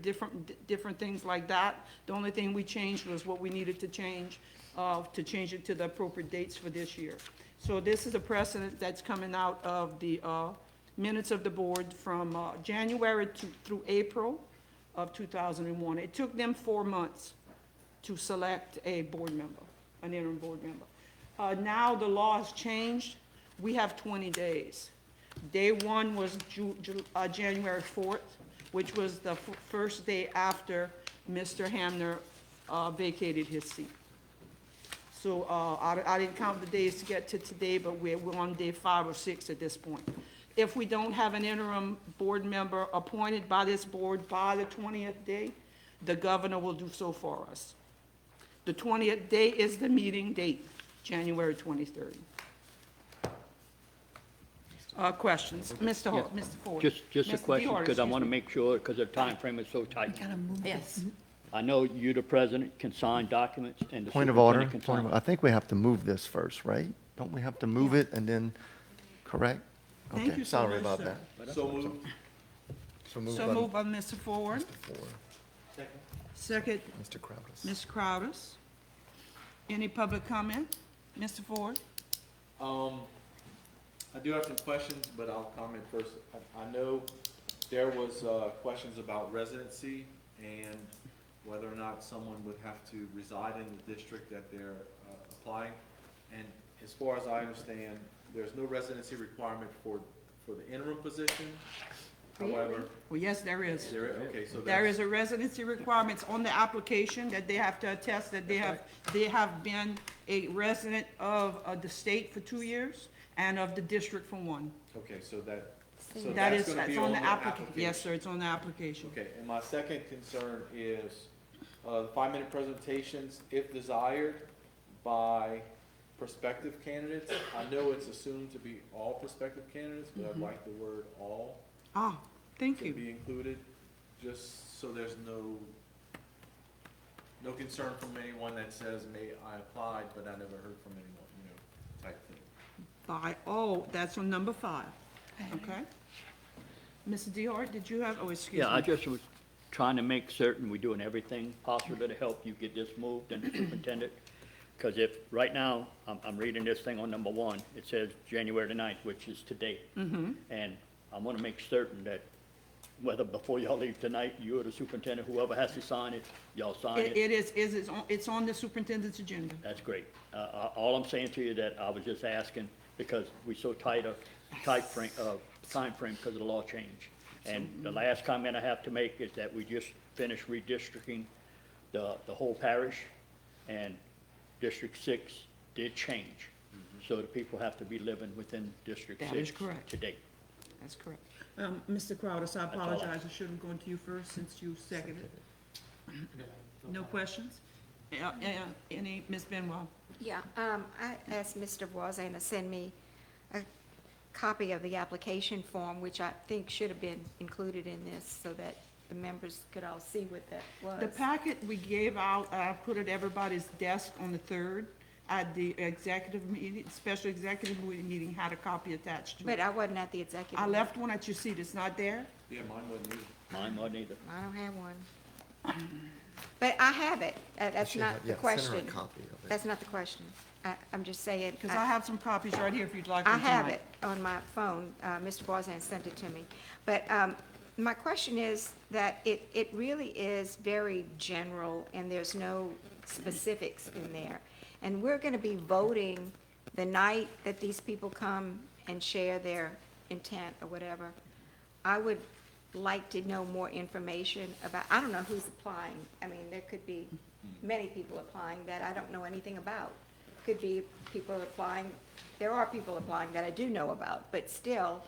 different things like that, the only thing we changed was what we needed to change it to the appropriate dates for this year. So this is a precedent that's coming out of the minutes of the board from January through April of 2001. It took them 4 months to select a board member, an interim board member. Now the law has changed. We have 20 days. Day one was January 4th, which was the first day after Mr. Hamner vacated his seat. So I didn't count the days to get to today, but we're on day 5 or 6 at this point. If we don't have an interim board member appointed by this board by the 20th day, the governor will do so for us. The 20th day is the meeting date, January 23rd. Questions? Mr. Ford? Just a Mr. question, DeHart, because I excuse want to me. make sure, because the time frame is so tight. Yes. I know you, the president, can sign documents, and the Point of order, superintendent can sign. I think we have to move this first, right? Don't we have to move it and then correct? Thank Okay, you so sorry much, about sir. that. So moved. So moved So by moved by Mr. Ford, Mr. Ford. second, Mr. Crowder. Ms. Crowders. Any public comment? Mr. Ford? I do have some questions, but I'll comment first. I know there was questions about residency and whether or not someone would have to reside in the district that they're applying. And as far as I understand, there's no residency requirement for the interim position. However, Well, yes, there is. okay, so There that's, is a residency requirements on the application that they have to attest that they have been a resident of the state for 2 years and of the district for 1. okay, so that, so That that's is, gonna that's be on on the the application. Yes, sir, it's on the application. Okay, and my second concern is, 5-minute presentations, if desired by prospective candidates. I know it's assumed to be all prospective candidates, but I'd like the word all Ah, thank to you. be included, just so there's no concern from anyone that says, I applied, but I never heard from anyone, type thing. That's on number 5, okay? Mr. DeHart, did you have, excuse me. Yeah, I just was trying to make certain we're doing everything possible to help you get this moved and superintendent. Because if, right now, I'm reading this thing on number 1, it says January the 9th, which is today. And I want to make certain that whether before y'all leave tonight, you or the superintendent, whoever has to sign it, y'all sign it. It's on the superintendent's agenda. That's great. All I'm saying to you that I was just asking, because we're so tight of time frame because of the law change. And the last comment I have to make is that we just finished redistricting the whole parish, and District 6 did change. So the people have to be living within District 6 That is correct. to date. That's correct. Mr. Crowder, I all. apologize, I should have gone to you first since you seconded. No questions? Any, Ms. Benwell? Yeah, I asked Mr. Voisin to send me a copy of the application form, which I think should have been included in this so that the members could all see what that was. The packet we gave out, I put at everybody's desk on the 3rd at the executive meeting, special executive meeting, had a copy attached to But it. I wasn't at the executive. I left one at your seat, it's not there? Yeah, mine wasn't either. Mine wasn't either. I don't have one. But I have it. That's not the question. That's not the question. I'm just saying. Because I have some copies right here if you'd like them I have tonight. it on my phone. Mr. Voisin sent it to me. But my question is that it really is very general, and there's no specifics in there. And we're going to be voting the night that these people come and share their intent or whatever. I would like to know more information about, I don't know who's applying. I mean, there could be many people applying that I don't know anything about. Could be people applying, there are people applying that I do know about, but still,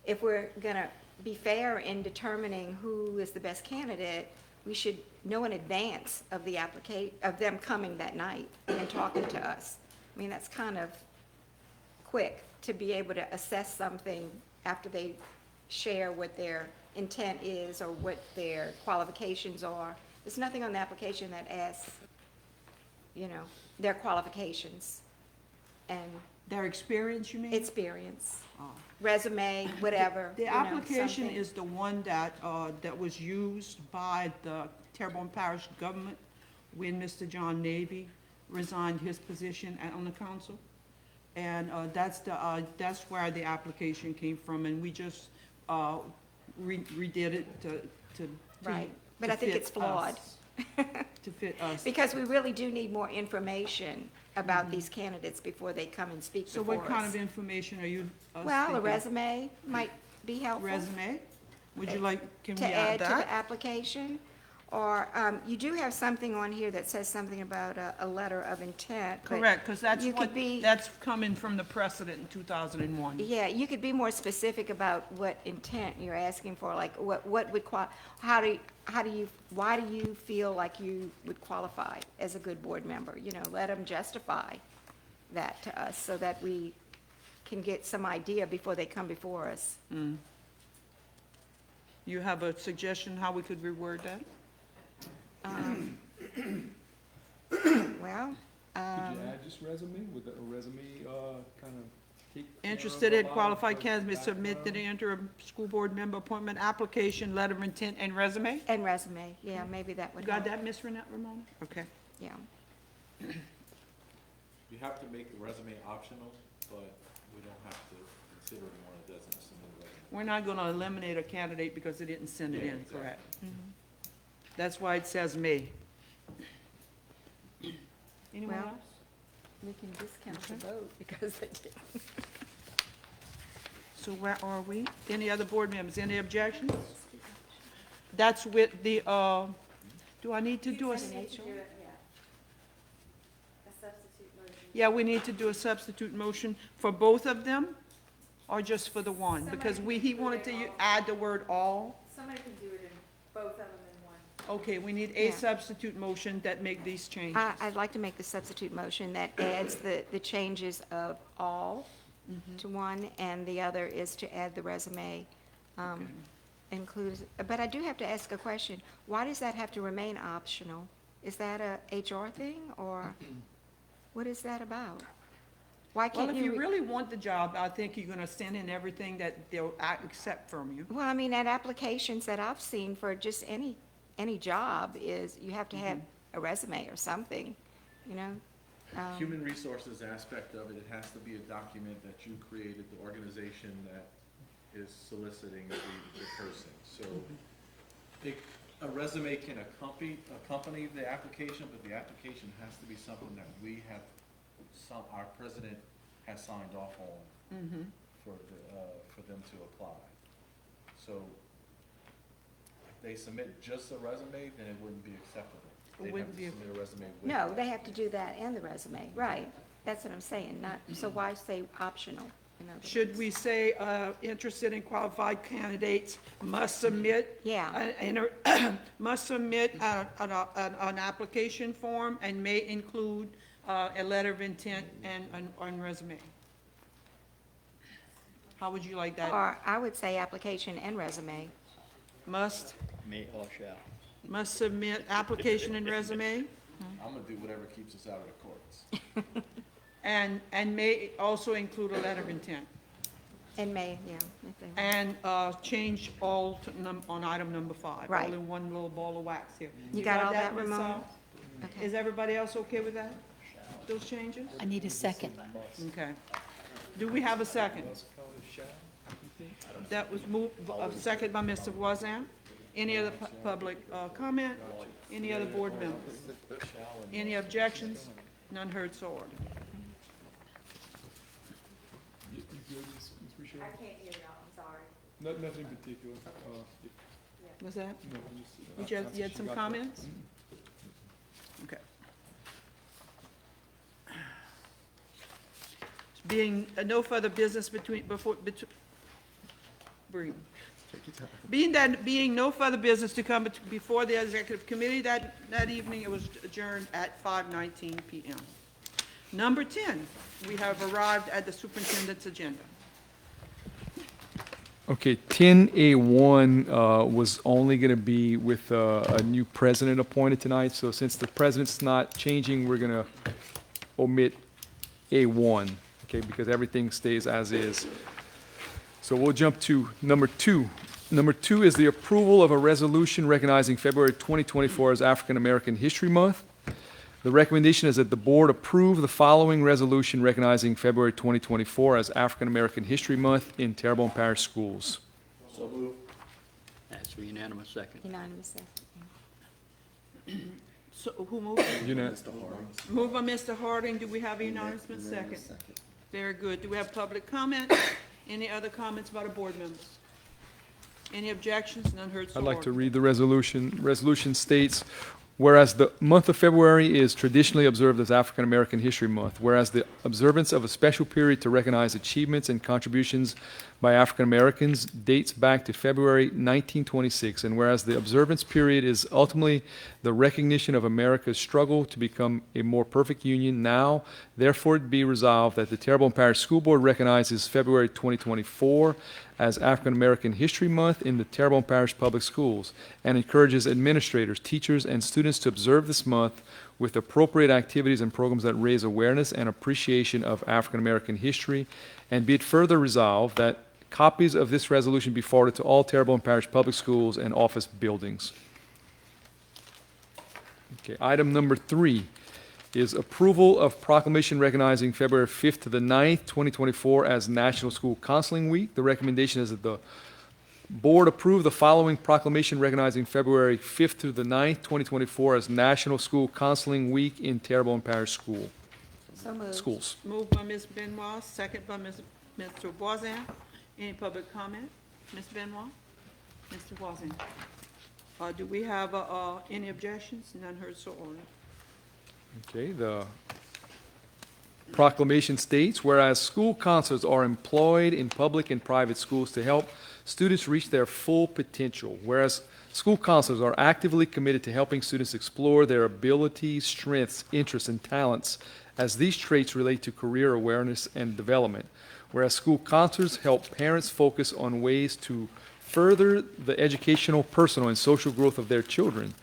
if we're gonna be fair in determining who is the best candidate, we should know in advance of the of them coming that night and talking to us. I mean, that's kind of quick to be able to assess something after they share what their intent is or what their qualifications are. There's nothing on the application that asks, their qualifications and Their experience, you mean? experience, Oh. resume, whatever. The you know, application something. is the one that was used by the Terrebonne Parish government when Mr. John Navy resigned his position on the council. And that's where the application came from, and we just redid it to Right, but to I think fit it's flawed. us. To fit us. Because we really do need more information about these candidates before they come and speak So before us. what kind of information are you Well, a thinking? resume might be helpful. Resume? Would you like, can we To add add to the that? application, or, you do have something on here that says something about a letter of intent. but Correct, because that's you could be- that's coming from the precedent in 2001. Yeah, you could be more specific about what intent you're asking for, like what would why do you feel like you would qualify as a good board member? Let them justify that to us so that we can get some idea before they come before us. You have a suggestion how we could reword that? Well, Could you add just resume, with a resume, kind of take care of Interested a in lot qualified of candidates submit the background? interim school board member appointment application, letter of intent, and resume? and resume, yeah, maybe that would You got help. that, Miss Renette Ramona? Okay. Yeah. You have to make the resume optional, but we don't have to consider anyone that doesn't submit a resume. We're not going to eliminate a candidate because they didn't send it Yeah, in, exactly. correct? That's why it says me. Anyone Well, else? We can discount the vote because they did. So where are we? Any other board members, any objections? That's with the, do I need to do a? You need to do it, yeah. A substitute motion. Yeah, we need to do a substitute motion for both of them, or just for the one? Because he wanted to add the word all. Somebody can do it in both of them in one. Okay, we need a Yeah. substitute motion that make these changes. I'd like to make the substitute motion that adds the changes of all to one, and the other is to add the resume, includes, but I do have to ask a question. Why does that have to remain optional? Is that a HR thing, or what is that about? Why Well, can't if you you? really want the job, I think you're gonna send in everything that they'll accept from you. Well, I mean, at applications that I've seen for just any job is, you have to have a resume or something, you know? Human resources aspect of it, it has to be a document that you created, the organization that is soliciting the person. So a resume can accompany the application, but the application has to be something that we have, our president has signed off on for them to apply. So if they submit just a resume, then it wouldn't be acceptable. They'd wouldn't have to be- submit a resume with. No, they have to do that and the resume, right. That's what I'm saying, not, so why say optional? in other Should words? we say, interested in qualified candidates must submit? Yeah. Must submit an application form and may include a letter of intent and resume? How would you like that? Or I would say application and resume. Must submit application and resume, I'm gonna do whatever keeps us out of the courts. and may also include a letter of intent. And may, yeah. if they- And change all to on item number 5. Right. All in one little ball of wax here. You got all that, Ms. Ramona? Is Okay. everybody else okay with that? Those changes? I need a second. Okay. Do we have a second? Let's call it shall, you think? That was moved, second by Mr. Wazam. Any other public comment? Any other board members? Any objections? None heard, so ordered. You good, Ms. Richard? I can't hear y'all, I'm sorry. Nothing in particular, Was that? no, You just. just- you had some got that. comments? Okay. Being no further business being no further business to come before the executive committee that evening, it was adjourned at 5:19 PM. Number 10, we have arrived at the superintendent's agenda. Okay, 10A1 was only going to be with a new president appointed tonight, so since the president's not changing, we're going to omit A1, okay, because everything stays as is. So we'll jump to number 2. Number 2 is the approval of a resolution recognizing February 2024 as African American History Month. The recommendation is that the board approve the following resolution recognizing February 2024 as African American History Month in Terrebonne Parish Schools. So move. That's a unanimous second. Unanimous. So who moved? Unanimous. Moved by Mr. Harding. Do we have a unanimous second? Very good. Do we have public comment? Any other comments by the board members? Any objections? None heard, so I'd like to ordered. read the resolution. Resolution states, whereas the month of February is traditionally observed as African American History Month, whereas the observance of a special period to recognize achievements and contributions by African Americans dates back to February 1926, and whereas the observance period is ultimately the recognition of America's struggle to become a more perfect union, now therefore it be resolved that the Terrebonne Parish School Board recognizes February 2024 as African American History Month in the Terrebonne Parish Public Schools, and encourages administrators, teachers, and students to observe this month with appropriate activities and programs that raise awareness and appreciation of African American history. And be it further resolved that copies of this resolution be forwarded to all Terrebonne Parish Public Schools and office buildings. Okay, item number 3 is approval of proclamation recognizing February 5th to the 9th, 2024 as National School Counseling Week. The recommendation is that the board approve the following proclamation recognizing February 5th through the 9th, 2024 as National School Counseling Week in Terrebonne Parish So moved. Schools. Moved by Ms. Benoit, second by Mr. Voisin. Any public comment? Ms. Benoit? Mr. Voisin? Do we have any objections? None heard, so ordered. Okay, the proclamation states, whereas school counselors are employed in public and private schools to help students reach their full potential, whereas school counselors are actively committed to helping students explore their abilities, strengths, interests, and talents as these traits relate to career awareness and development, whereas school counselors help parents focus on ways to further the educational, personal, and social growth of their children,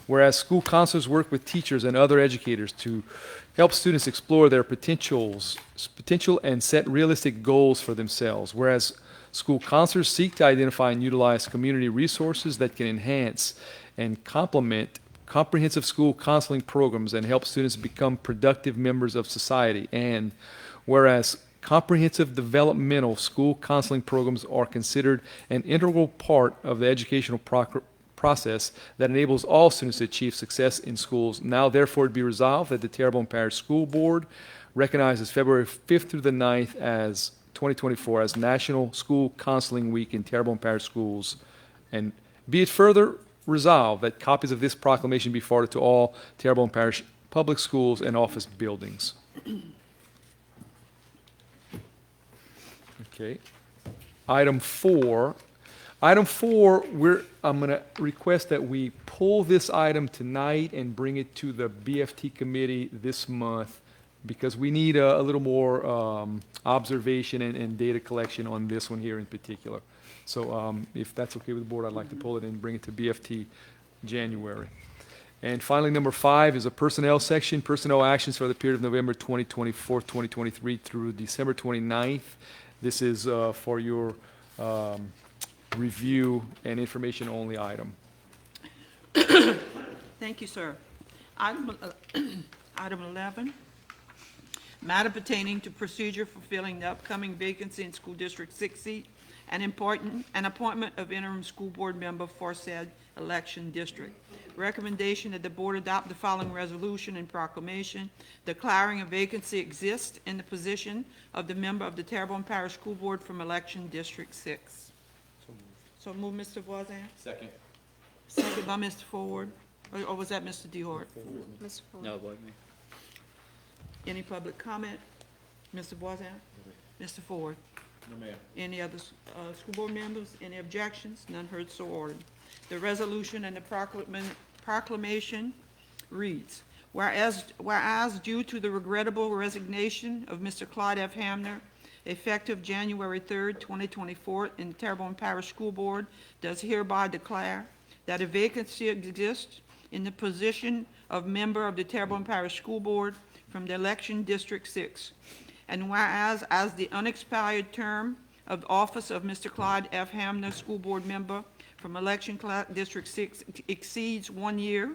whereas school counselors work with teachers and other educators to help students explore their potential and set realistic goals for themselves, whereas school counselors seek to identify and utilize community resources that can enhance and complement comprehensive school counseling programs and help students become productive members of society, and whereas comprehensive developmental school counseling programs are considered an integral part of the educational process that enables all students to achieve success in schools. Now, therefore, it be resolved that the Terrebonne Parish School Board recognizes February 5th through the 9th as 2024 as National School Counseling Week in Terrebonne Parish Schools. And be it further resolved that copies of this proclamation be forwarded to all Terrebonne Parish public schools and office buildings. Okay. Item 4. I'm going to request that we pull this item tonight and bring it to the BFT committee this month because we need a little more observation and data collection on this one here in particular. So if that's okay with the board, I'd like to pull it and bring it to BFT January. And finally, number 5 is a personnel section, personnel actions for the period of November 2024, 2023 through December 29th. This is for your review and information only item. Thank you, sir. Item 11, matter pertaining to procedure for filling the upcoming vacancy in School District 6 seat and an appointment of interim school board member for said election district. Recommendation that the board adopt the following resolution and proclamation declaring a vacancy exists in the position of the member of the Terrebonne Parish School Board from election District 6. So move, Mr. Voisin. Second. Second by Mr. Ford. Or was that Mr. DeHart? Mr. Ford. No, it wasn't me. Any public comment? Mr. Voisin? Mr. Ford? No, ma'am. Any other school board members? Any objections? None heard, so ordered. The resolution and the proclamation reads, whereas due to the regrettable resignation of Mr. Clyde F. Hamner, effective January 3rd, 2024, in the Terrebonne Parish School Board, does hereby declare that a vacancy exists in the position of member of the Terrebonne Parish School Board from the election District 6. And whereas, as the unexpired term of office of Mr. Clyde F. Hamner, School Board Member from election District 6 exceeds 1 year,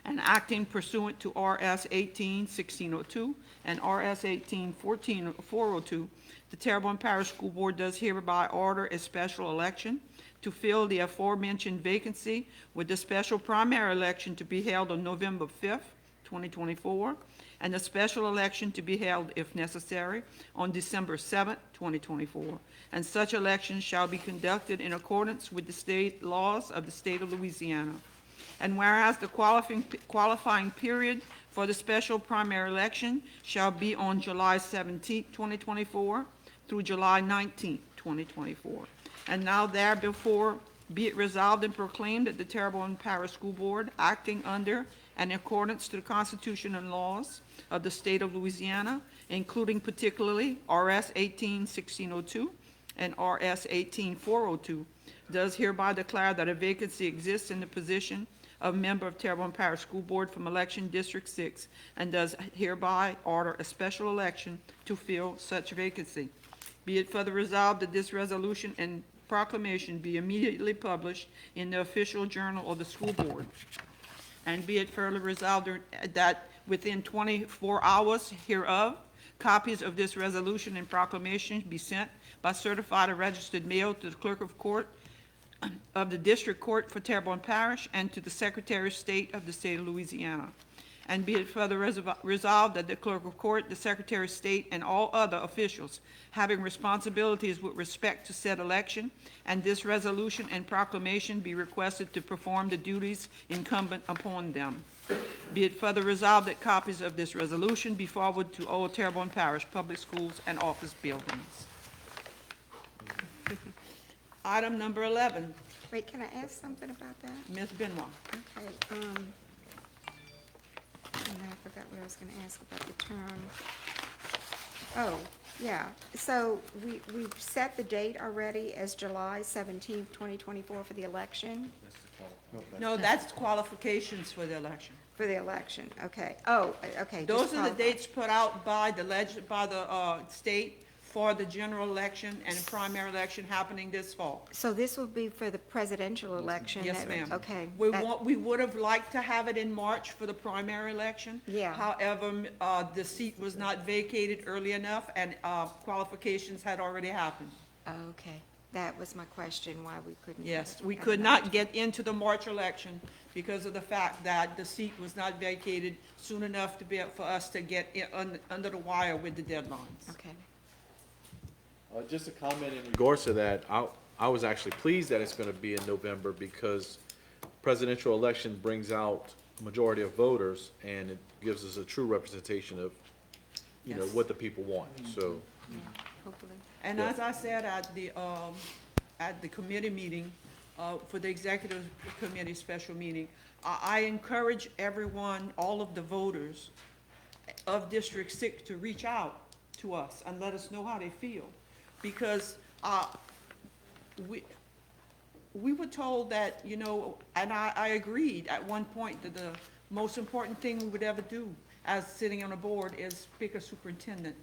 and acting pursuant to RS 18-1602 and RS 18-402, the Terrebonne Parish School Board does hereby order a special election to fill the aforementioned vacancy, with the special primary election to be held on November 5th, 2024, and a special election to be held, if necessary, on December 7th, 2024. And such election shall be conducted in accordance with the state laws of the state of Louisiana. And whereas the qualifying period for the special primary election shall be on July 17, 2024 through July 19, 2024. And now therefore be it resolved and proclaimed that the Terrebonne Parish School Board, acting under and in accordance to the Constitution and laws of the state of Louisiana, including particularly RS 18-1602 and RS 18-402, does hereby declare that a vacancy exists in the position of member of Terrebonne Parish School Board from election District 6, and does hereby order a special election to fill such vacancy. Be it further resolved that this resolution and proclamation be immediately published in the official journal of the school board. And be it further resolved that within 24 hours hereof, copies of this resolution and proclamation be sent by certified or registered mail to the clerk of court of the District Court for Terrebonne Parish and to the Secretary of State of the State of Louisiana. And be it further resolved that the Clerk of Court, the Secretary of State, and all other officials having responsibilities with respect to said election, and this resolution and proclamation be requested to perform the duties incumbent upon them. Be it further resolved that copies of this resolution be forwarded to all Terrebonne Parish public schools and office buildings. Item number 11, Wait, can I ask something about that? Ms. Benoit. Okay, and I forgot what I was gonna ask about the term. Oh, yeah, so we've set the date already as July 17th, 2024 for the election? No, that's qualifications for the election. For the election, okay. Oh, okay. just Those are the qualify. dates put out by the state for the general election and primary election happening this fall. So this will be for the presidential election? Yes, that- ma'am. Okay. We would have liked to have it in March for the primary election. Yeah. However, the seat was not vacated early enough, and qualifications had already happened. Okay, that was my question, why we couldn't. Yes, we have could it. not get into the March election because of the fact that the seat was not vacated soon enough to be, for us to get under the wire with the deadlines. Okay. Just a comment in regards to that, I was actually pleased that it's gonna be in November because presidential election brings out a majority of voters and it gives us a true representation of, you know, Yes. what the people want, so. Hopefully. And Yeah. as I said at the committee meeting, for the executive committee special meeting, I encourage everyone, all of the voters of District 6 to reach out to us and let us know how they feel. Because we were told that, you know, and I agreed at one point that the most important thing we would ever do as sitting on a board is pick a superintendent.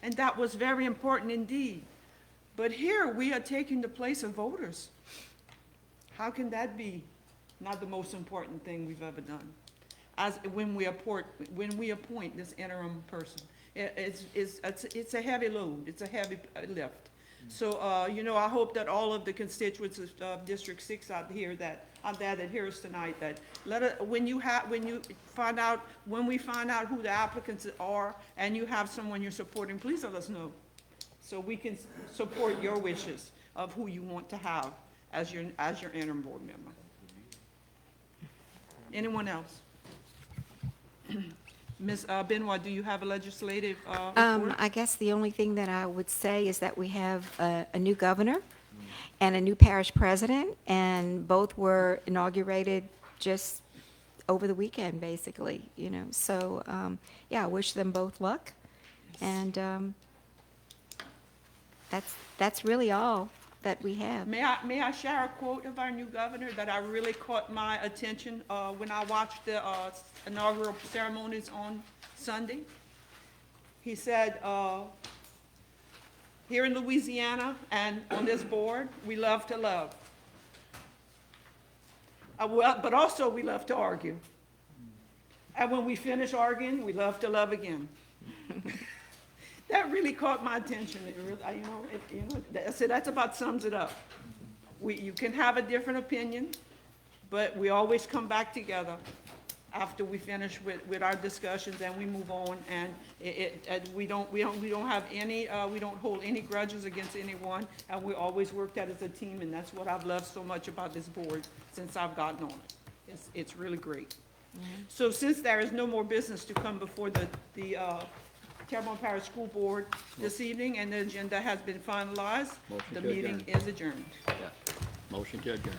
And that was very important indeed. But here, we are taking the place of voters. How can that be not the most important thing we've ever done? As, when we appoint this interim person. It's a heavy load, it's a heavy lift. So, you know, I hope that all of the constituents of District 6 out here that hear us tonight, that when we find out who the applicants are and you have someone you're supporting, please let us know. So we can support your wishes of who you want to have as your interim board member. Anyone else? Ms. Benoit, do you have a legislative report? I guess the only thing that I would say is that we have a new governor and a new parish president, and both were inaugurated just over the weekend, basically, you know. So, yeah, I wish them both luck. And That's really all that we have. May I share a quote of our new governor that I really caught my attention when I watched the inaugural ceremonies on Sunday? He said, here in Louisiana and on this board, we love to love. But also we love to argue. And when we finish arguing, we love to love again. That really caught my attention. It really, that's about sums it up. You can have a different opinion, but we always come back together after we finish with our discussions and we move on. And we don't have any, we don't hold any grudges against anyone, and we always work that as a team, and that's what I've loved so much about this board since I've gotten on it. It's really great. So since there is no more business to come before the Terrebonne Parish School Board this evening, and the agenda has been finalized, Motion the to meeting adjourn. is adjourned. Yeah. Motion to adjourn.